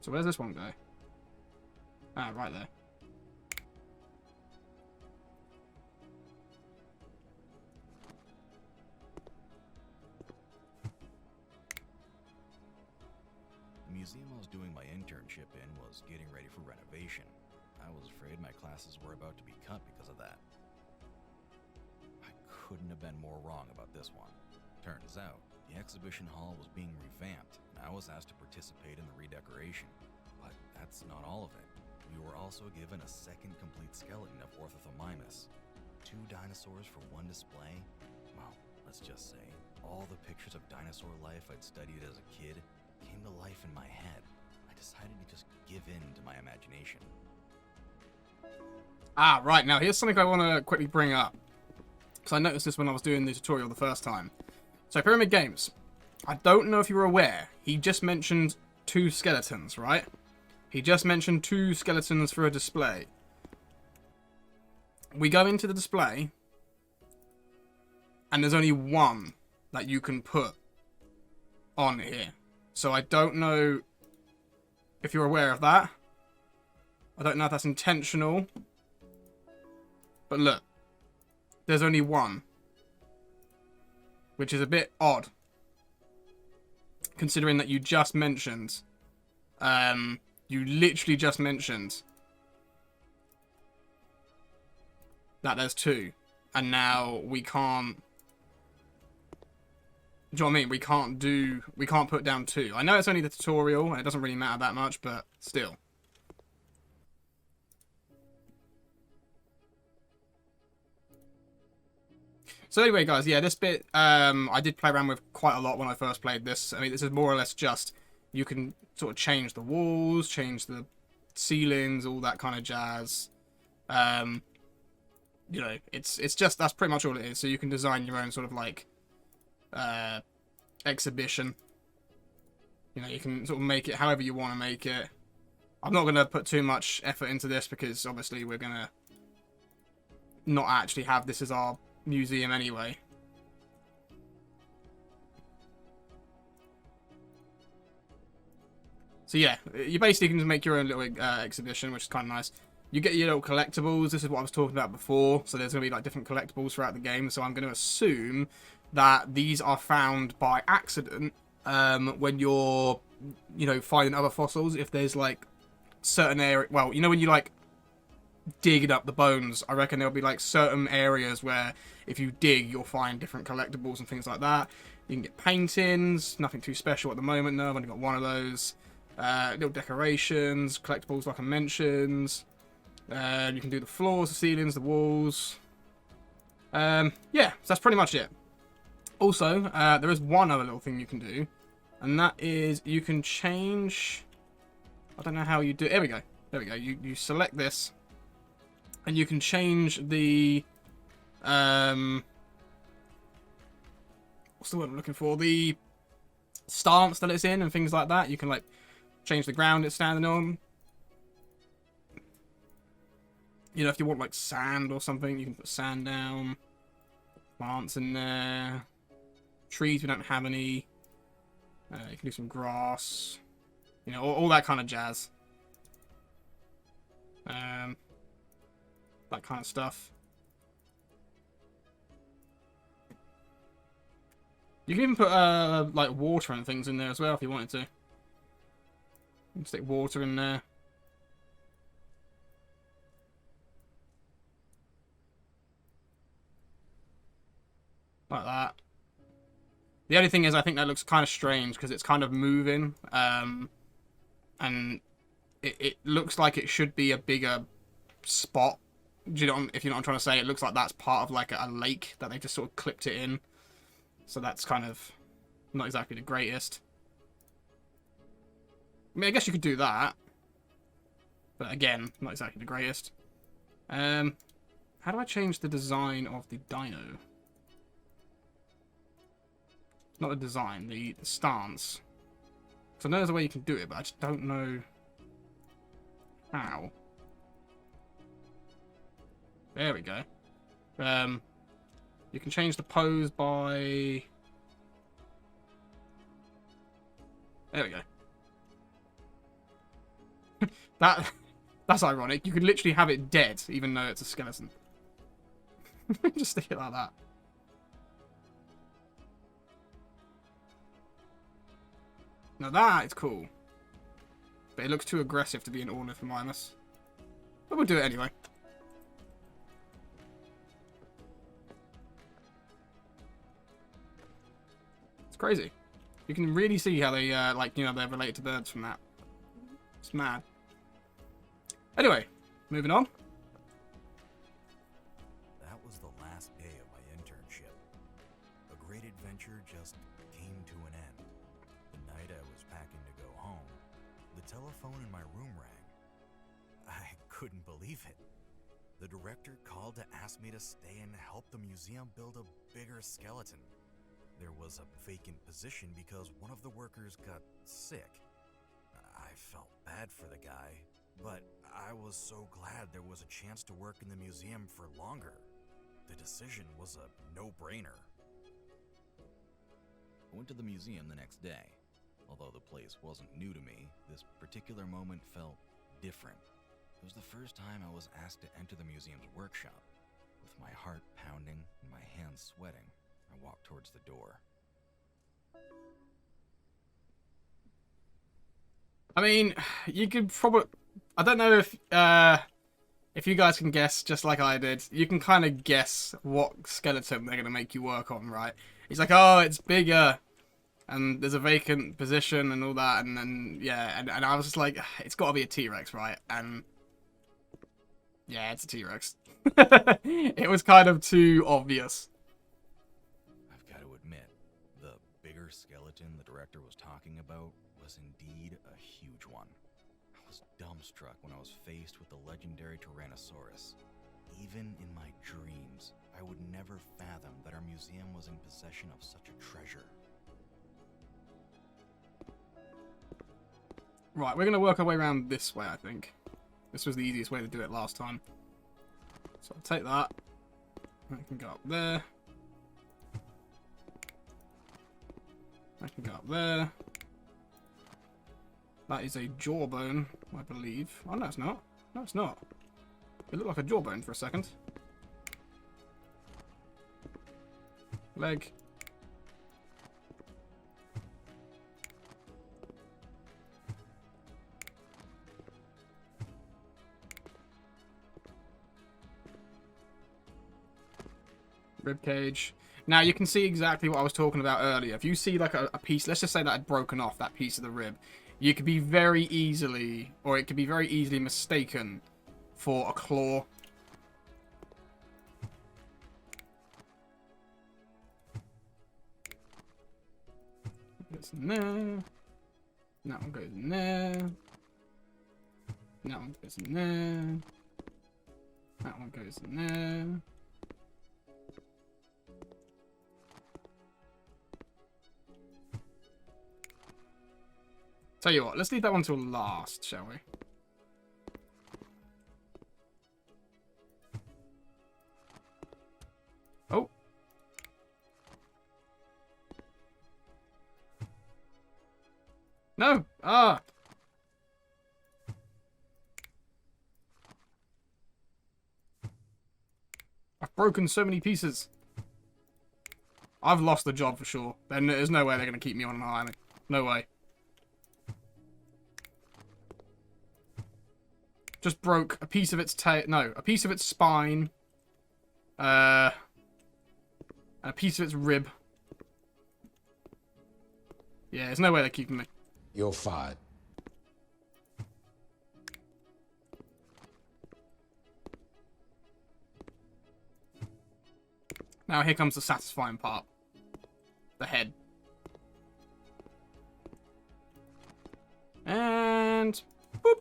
So where's this one go? Ah, right there. The museum I was doing my internship in was getting ready for renovation. I was afraid my classes were about to be cut because of that. I couldn't have been more wrong about this one. Turns out, the exhibition hall was being revamped, and I was asked to participate in the redecoration. But that's not all of it. We were also given a second complete skeleton of Orthothomimus. 2 dinosaurs for one display? Well, let's just say, all the pictures of dinosaur life I'd studied as a kid came to life in my head. I decided to just give in to my imagination. Ah, right. Now, here's something I want to quickly bring up. Because I noticed this when I was doing the tutorial the first time. So, Pyramid Games. I don't know if you were aware. He just mentioned 2 skeletons, right? He just mentioned 2 skeletons for a display. We go into the display. And there's only 1 that you can put on here. So, I don't know if you're aware of that. I don't know if that's intentional. But look, there's only 1. Which is a bit odd. Considering that you just mentioned, you literally just mentioned that there's 2. And now we can't, do you know what I mean? We can't put down 2. I know it's only the tutorial, and it doesn't really matter that much, but still. So anyway, guys, yeah, this bit, I did play around with quite a lot when I first played this. I mean, this is more or less just, you can sort of change the walls, change the ceilings, all that kind of jazz. You know, it's just, that's pretty much all it is. So you can design your own sort of like, exhibition. You know, you can sort of make it however you want to make it. I'm not going to put too much effort into this because obviously we're going to not actually have this as our museum anyway. So yeah, you basically can just make your own little exhibition, which is kind of nice. You get your little collectibles. This is what I was talking about before. So there's going to be like different collectibles throughout the game. So I'm going to assume that these are found by accident when you're, you know, finding other fossils. If there's like certain area, well, you know, when you like digging up the bones, I reckon there'll be like certain areas where if you dig, you'll find different collectibles and things like that. You can get paintings, nothing too special at the moment. No, I've only got 1 of those. Little decorations, collectibles like I mentioned. You can do the floors, the ceilings, the walls. Yeah, so that's pretty much it. Also, there is one other little thing you can do, and that is you can change. I don't know how you do. There we go. There we go. You select this, and you can change the what's the word I'm looking for? The stance that it's in and things like that. You can like change the ground it's standing on. You know, if you want like sand or something, you can put sand down. Plants in there. Trees, we don't have any. You can do some grass. You know, all that kind of jazz. That kind of stuff. You can even put like water and things in there as well if you wanted to. You can stick water in there. Like that. The only thing is, I think that looks kind of strange because it's kind of moving, and it looks like it should be a bigger spot. Do you know? If you know what I'm trying to say, it looks like that's part of like a lake that they just sort of clipped it in. So that's kind of not exactly the greatest. I mean, I guess you could do that, but again, not exactly the greatest. How do I change the design of the dino? Not the design, the stance. So I know there's a way you can do it, but I just don't know how. There we go. You can change the pose by... There we go. That's ironic. You could literally have it dead, even though it's a skeleton. Just stick it like that. Now that is cool. But it looks too aggressive to be an ornithomimus. But we'll do it anyway. It's crazy. You can really see how they, like, you know, they're related to birds from that. It's mad. Anyway, moving on. That was the last day of my internship. A great adventure just came to an end. The night I was packing to go home, the telephone in my room rang. I couldn't believe it. The director called to ask me to stay and help the museum build a bigger skeleton. There was a vacant position because one of the workers got sick. I felt bad for the guy, but I was so glad there was a chance to work in the museum for longer. The decision was a no-brainer. I went to the museum the next day. Although the place wasn't new to me, this particular moment felt different. It was the first time I was asked to enter the museum's workshop. With my heart pounding and my hands sweating, I walked towards the door. I mean, you could probably... I don't know if you guys can guess, just like I did. You can kind of guess what skeleton they're going to make you work on, right? He's like, oh, it's bigger, and there's a vacant position and all that, and then, yeah, and I was just like, it's got to be a T-Rex, right? And, yeah, it's a T-Rex. It was kind of too obvious. I've got to admit, the bigger skeleton the director was talking about was indeed a huge one. I was dumbstruck when I was faced with the legendary Tyrannosaurus. Even in my dreams, I would never fathom that our museum was in possession of such a treasure. Right, we're going to work our way around this way, I think. This was the easiest way to do it last time. So I'll take that. I can go up there. I can go up there. That is a jawbone, I believe. Oh, no, it's not. No, it's not. It looked like a jawbone for a second. Leg. Ribcage. Now you can see exactly what I was talking about earlier. If you see like a piece, let's just say that had broken off, that piece of the rib, you could be very easily, or it could be very easily mistaken for a claw. Goes in there. That one goes in there. That one goes in there. That one goes in there. Tell you what, let's leave that one till last, shall we? Oh. No! Ah! I've broken so many pieces. I've lost the job for sure. Then there's no way they're going to keep me on an island. No way. Just broke a piece of its tail. No, a piece of its spine. And a piece of its rib. Yeah, there's no way they're keeping me. You're fired. Now here comes the satisfying part. The head. And... boop.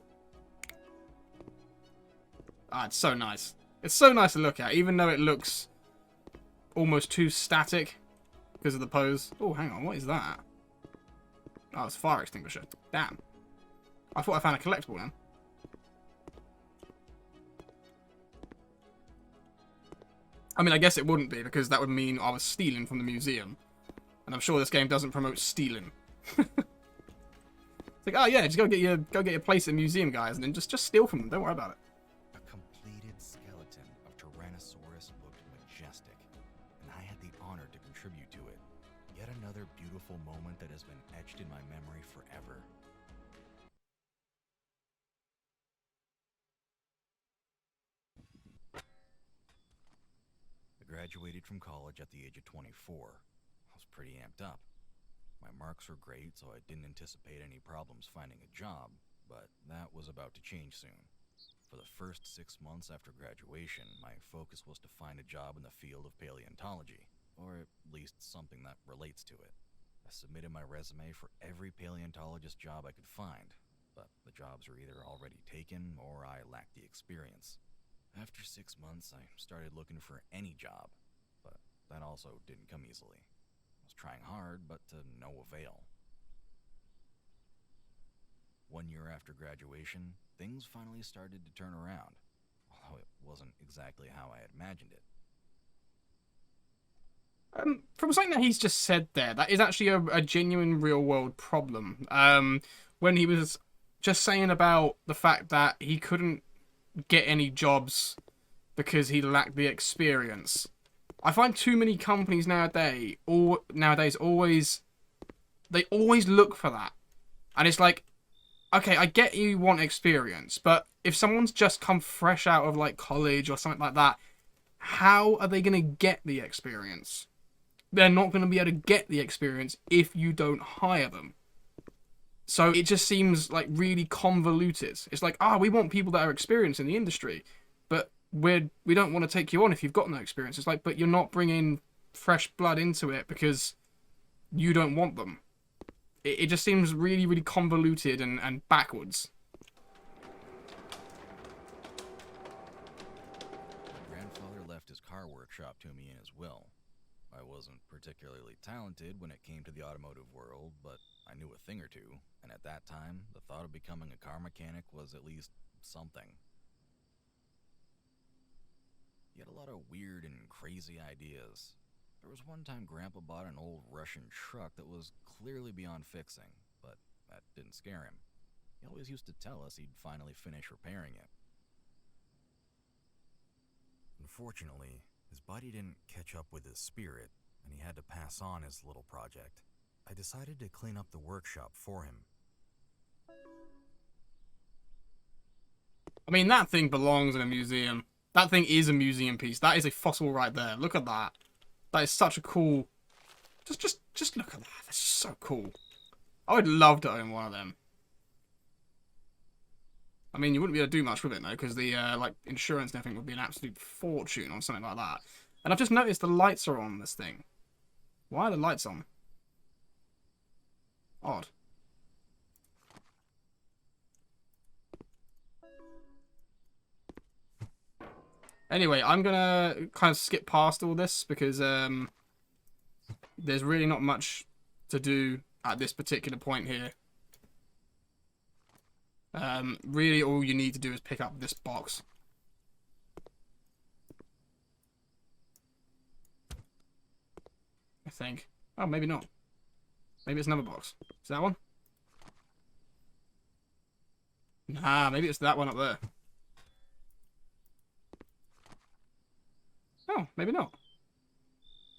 Ah, it's so nice. It's so nice to look at, even though it looks almost too static because of the pose. Oh, hang on, what is that? Oh, it's a fire extinguisher. Damn. I thought I found a collectible then. I mean, I guess it wouldn't be, because that would mean I was stealing from the museum. And I'm sure this game doesn't promote stealing. It's like, oh yeah, just go get your place at the museum, guys, and then just steal from them. Don't worry about it. A completed skeleton of Tyrannosaurus looked majestic, and I had the honor to contribute to it. Yet another beautiful moment that has been etched in my memory forever. I graduated from college at the age of 24. I was pretty amped up. My marks were great, so I didn't anticipate any problems finding a job, but that was about to change soon. For the first 6 months after graduation, my focus was to find a job in the field of paleontology, or at least something that relates to it. I submitted my resume for every paleontologist job I could find, but the jobs were either already taken or I lacked the experience. After 6 months, I started looking for any job, but that also didn't come easily. I was trying hard, but to no avail. 1 year after graduation, things finally started to turn around, although it wasn't exactly how I had imagined it. From something that he's just said there, that is actually a genuine real-world problem. When he was just saying about the fact that he couldn't get any jobs because he lacked the experience. I find too many companies nowadays always look for that. And it's like, okay, I get you want experience, but if someone's just come fresh out of like college or something like that, how are they going to get the experience? They're not going to be able to get the experience if you don't hire them. So it just seems like really convoluted. It's like, we want people that are experienced in the industry, but we don't want to take you on if you've got no experience. It's like, but you're not bringing fresh blood into it because you don't want them. It just seems really, really convoluted and backwards. My grandfather left his car workshop to me in his will. I wasn't particularly talented when it came to the automotive world, but I knew a thing or two, and at that time, the thought of becoming a car mechanic was at least something. He had a lot of weird and crazy ideas. There was one time Grandpa bought an old Russian truck that was clearly beyond fixing, but that didn't scare him. He always used to tell us he'd finally finish repairing it. Unfortunately, his body didn't catch up with his spirit, and he had to pass on his little project. I decided to clean up the workshop for him. I mean, that thing belongs in a museum. That thing is a museum piece. That is a fossil right there. Look at that. That is such a cool... Just look at that. That's so cool. I would love to own one of them. I mean, you wouldn't be able to do much with it, though, because the, like, insurance and everything would be an absolute fortune on something like that. And I've just noticed the lights are on this thing. Why are the lights on? Odd. Anyway, I'm gonna kind of skip past all this because there's really not much to do at this particular point here. Really all you need to do is pick up this box. I think. Oh, maybe not. Maybe it's another box. Is that one? Nah, maybe it's that one up there. Oh, maybe not.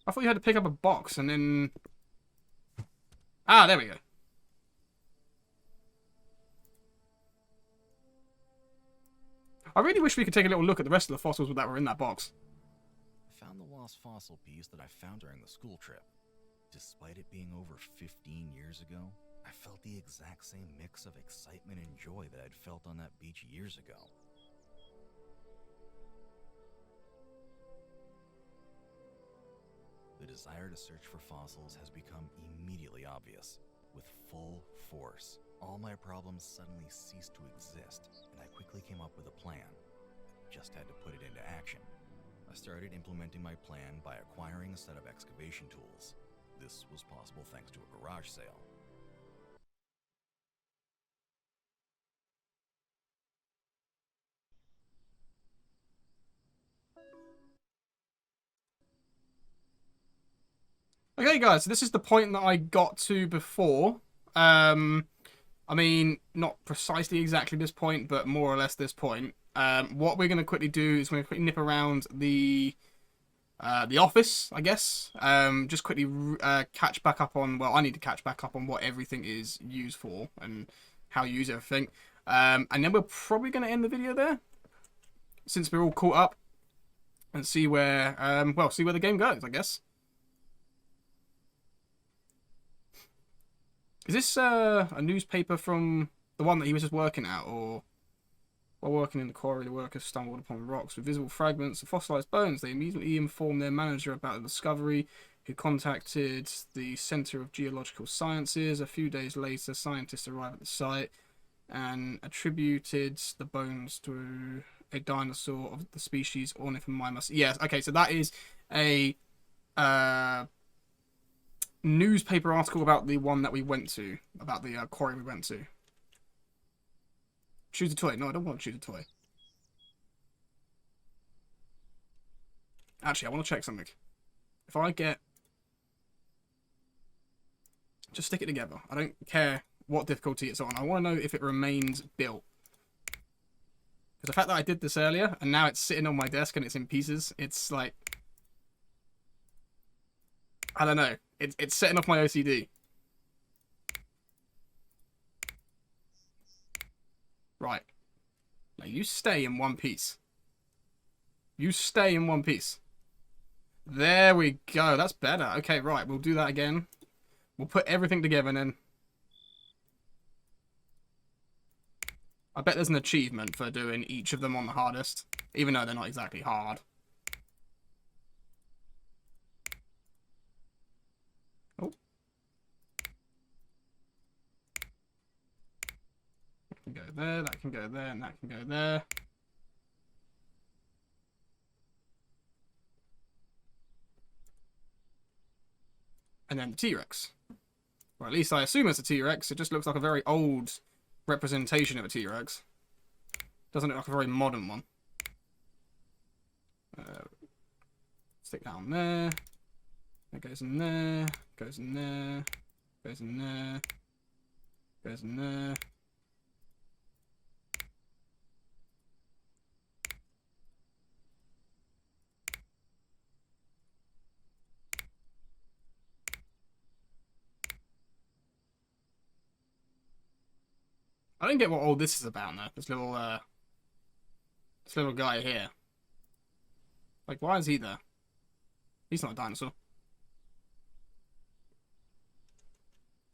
I thought you had to pick up a box and then... Ah, there we go. I really wish we could take a little look at the rest of the fossils that were in that box. I found the lost fossil piece that I found during the school trip. Despite it being over 15 years ago, I felt the exact same mix of excitement and joy that I'd felt on that beach years ago. The desire to search for fossils has become immediately obvious. With full force, all my problems suddenly ceased to exist, and I quickly came up with a plan. Just had to put it into action. I started implementing my plan by acquiring a set of excavation tools. This was possible thanks to a garage sale. Okay, guys, so this is the point that I got to before. I mean, not precisely exactly this point, but more or less this point. What we're going to quickly do is we're going to quickly nip around the office, I guess. Just quickly catch back up on... Well, I need to catch back up on what everything is used for and how you use everything. And then we're probably going to end the video there, since we're all caught up, and see where, well, see where the game goes, I guess. Is this a newspaper from the one that he was just working at, or while working in the quarry, the workers stumbled upon rocks with visible fragments of fossilized bones. They immediately informed their manager about the discovery, who contacted the Center of Geological Sciences. A few days later, scientists arrived at the site. and attributed the bones to a dinosaur of the species Ornithomimus. Yes, okay, so that is a newspaper article about the one that we went to, about the quarry we went to. Choose a toy. No, I don't want to choose a toy. Actually, I want to check something. If I get... Just stick it together. I don't care what difficulty it's on. I want to know if it remains built. Because the fact that I did this earlier, and now it's sitting on my desk and it's in pieces, it's like... I don't know. It's setting off my OCD. Right. Now you stay in one piece. You stay in one piece. There we go. That's better. Okay, right. We'll do that again. We'll put everything together and then... I bet there's an achievement for doing each of them on the hardest. Even though they're not exactly hard. Oh. That can go there, that can go there, and that can go there. And then the T-Rex. Or at least I assume it's a T-Rex. It just looks like a very old representation of a T-Rex. Doesn't look like a very modern one. Stick that on there. That goes in there. Goes in there. Goes in there. Goes in there. I don't get what all this is about now. This little guy here. Like, why is he there? He's not a dinosaur.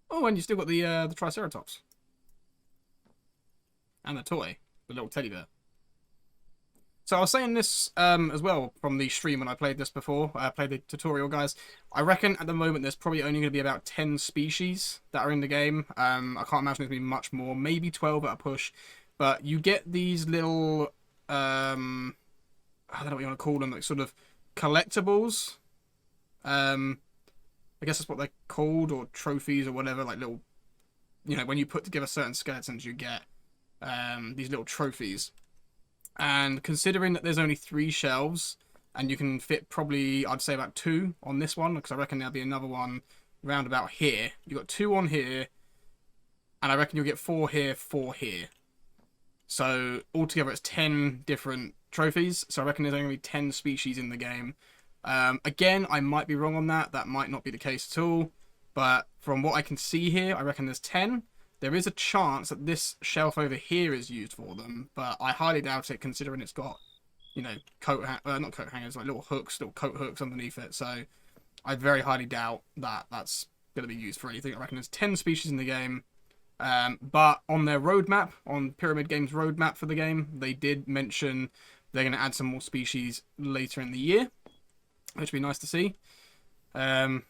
Oh, and you still got the Triceratops. And the toy, the little teddy bear. So I was saying this as well from the stream when I played this before. I played the tutorial, guys. I reckon at the moment there's probably only going to be about 10 species that are in the game. I can't imagine there's going to be much more. Maybe 12 at a push. But you get these little... I don't know what you want to call them. Like sort of collectibles. I guess that's what they're called. Or trophies or whatever. Like little... You know, when you put together certain skeletons, you get these little trophies. And considering that there's only 3 shelves, and you can fit probably, I'd say about 2 on this one, because I reckon there'll be another one round about here. You've got 2 on here, and I reckon you'll get 4 here, 4 here. So altogether it's 10 different trophies, so I reckon there's only 10 species in the game. Again, I might be wrong on that. That might not be the case at all. But from what I can see here, I reckon there's 10. There is a chance that this shelf over here is used for them, but I highly doubt it considering it's got, you know, not coat hangers, like little hooks, little coat hooks underneath it. So I very highly doubt that that's going to be used for anything. I reckon there's 10 species in the game. But on their roadmap, on Pyramid Games' roadmap for the game, they did mention they're going to add some more species later in the year, which would be nice to see. Okay,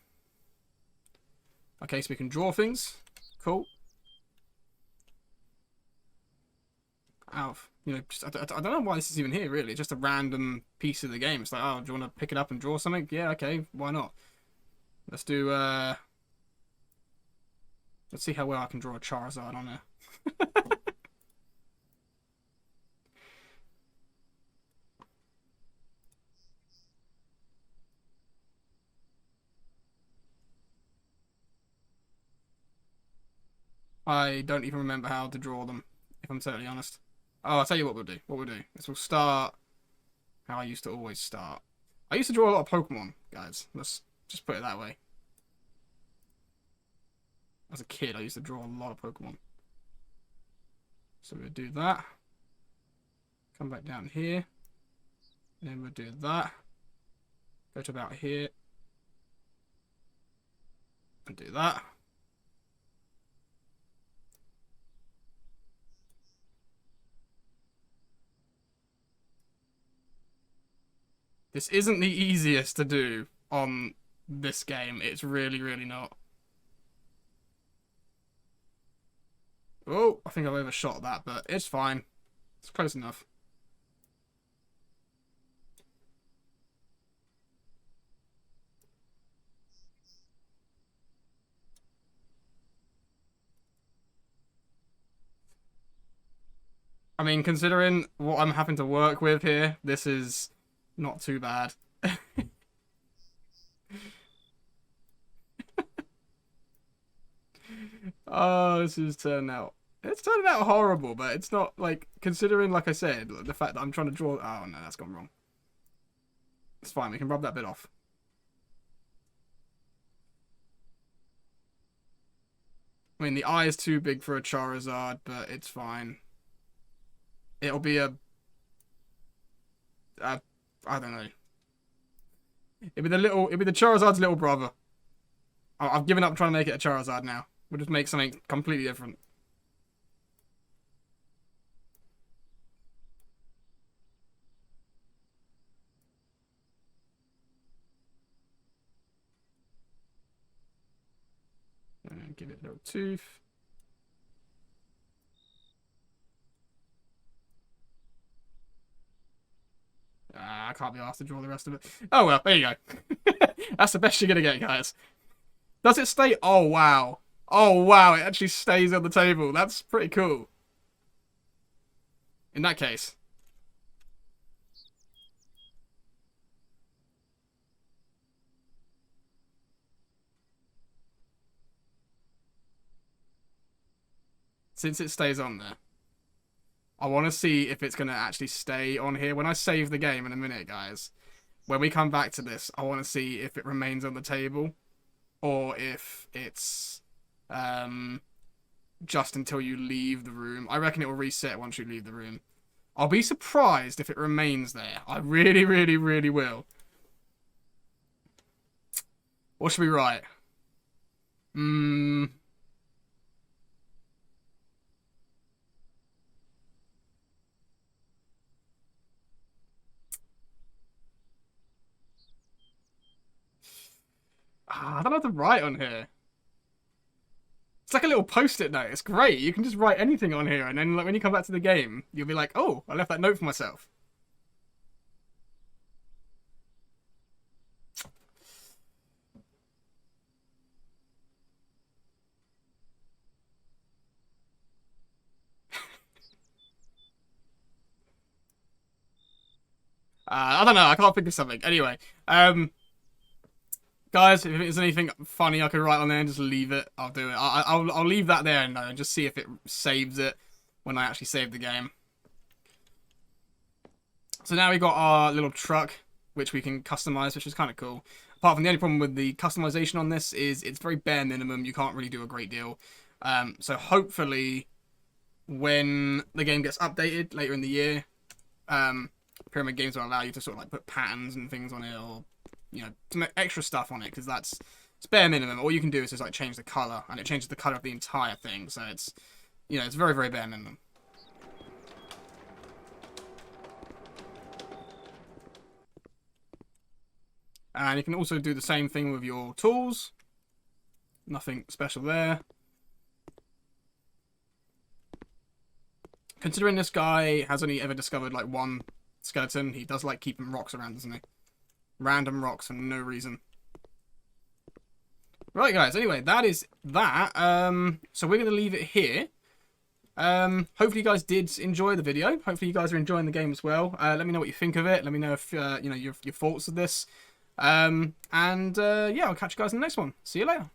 so we can draw things. Cool. You know, just, I don't know why this is even here, really. It's just a random piece of the game. It's like, oh, do you want to pick it up and draw something? Yeah, okay, why not? Let's do, let's see how well I can draw a Charizard on there. I don't even remember how to draw them, if I'm totally honest. Oh, I'll tell you what we'll do. What we'll do is we'll start how I used to always start. I used to draw a lot of Pokemon, guys. Let's just put it that way. As a kid, I used to draw a lot of Pokemon. So we'll do that. Come back down here. Then we'll do that. Go to about here. And do that. This isn't the easiest to do on this game. It's really, really not. Oh, I think I've overshot that, but it's fine. It's close enough. I mean, considering what I'm having to work with here, this is not too bad. Oh, this is turning out. It's turning out horrible, but it's not, like, considering, like I said, the fact that I'm trying to draw... Oh, no, that's gone wrong. It's fine, we can rub that bit off. I mean, the eye is too big for a Charizard, but it's fine. It'll be a... I don't know. It'll be the Charizard's little brother. I've given up trying to make it a Charizard now. We'll just make something completely different. And give it a little tooth. I can't be asked to draw the rest of it. Oh well, there you go. That's the best you're gonna get, guys. Does it stay? Oh wow. Oh wow, it actually stays on the table. That's pretty cool. In that case. Since it stays on there. I want to see if it's going to actually stay on here. When I save the game in a minute, guys, when we come back to this, I want to see if it remains on the table or if it's just until you leave the room. I reckon it will reset once you leave the room. I'll be surprised if it remains there. I really, really, really will. What should we write? I don't know what to write on here. It's like a little post-it note. It's great. You can just write anything on here, and then like, when you come back to the game, you'll be like, oh, I left that note for myself. I don't know. I can't think of something. Anyway, guys, if there's anything funny I could write on there, just leave it. I'll do it. I'll leave that there and just see if it saves it when I actually save the game. So now we've got our little truck, which we can customize, which is kind of cool. Apart from the only problem with the customization on this is it's very bare minimum. You can't really do a great deal. So hopefully when the game gets updated later in the year, Pyramid Games will allow you to sort of like put patterns and things on it, or you know, some extra stuff on it, because it's bare minimum. All you can do is just like change the color, and it changes the color of the entire thing. So it's, you know, it's very, very bare minimum. And you can also do the same thing with your tools. Nothing special there. Considering this guy has only ever discovered like one skeleton, he does like keeping rocks around, doesn't he? Random rocks for no reason. Right, guys, anyway, that is that. So we're going to leave it here. Hopefully you guys did enjoy the video. Hopefully you guys are enjoying the game as well. Let me know what you think of it. Let me know if, you know, your thoughts of this. Yeah, I'll catch you guys in the next one. See you later.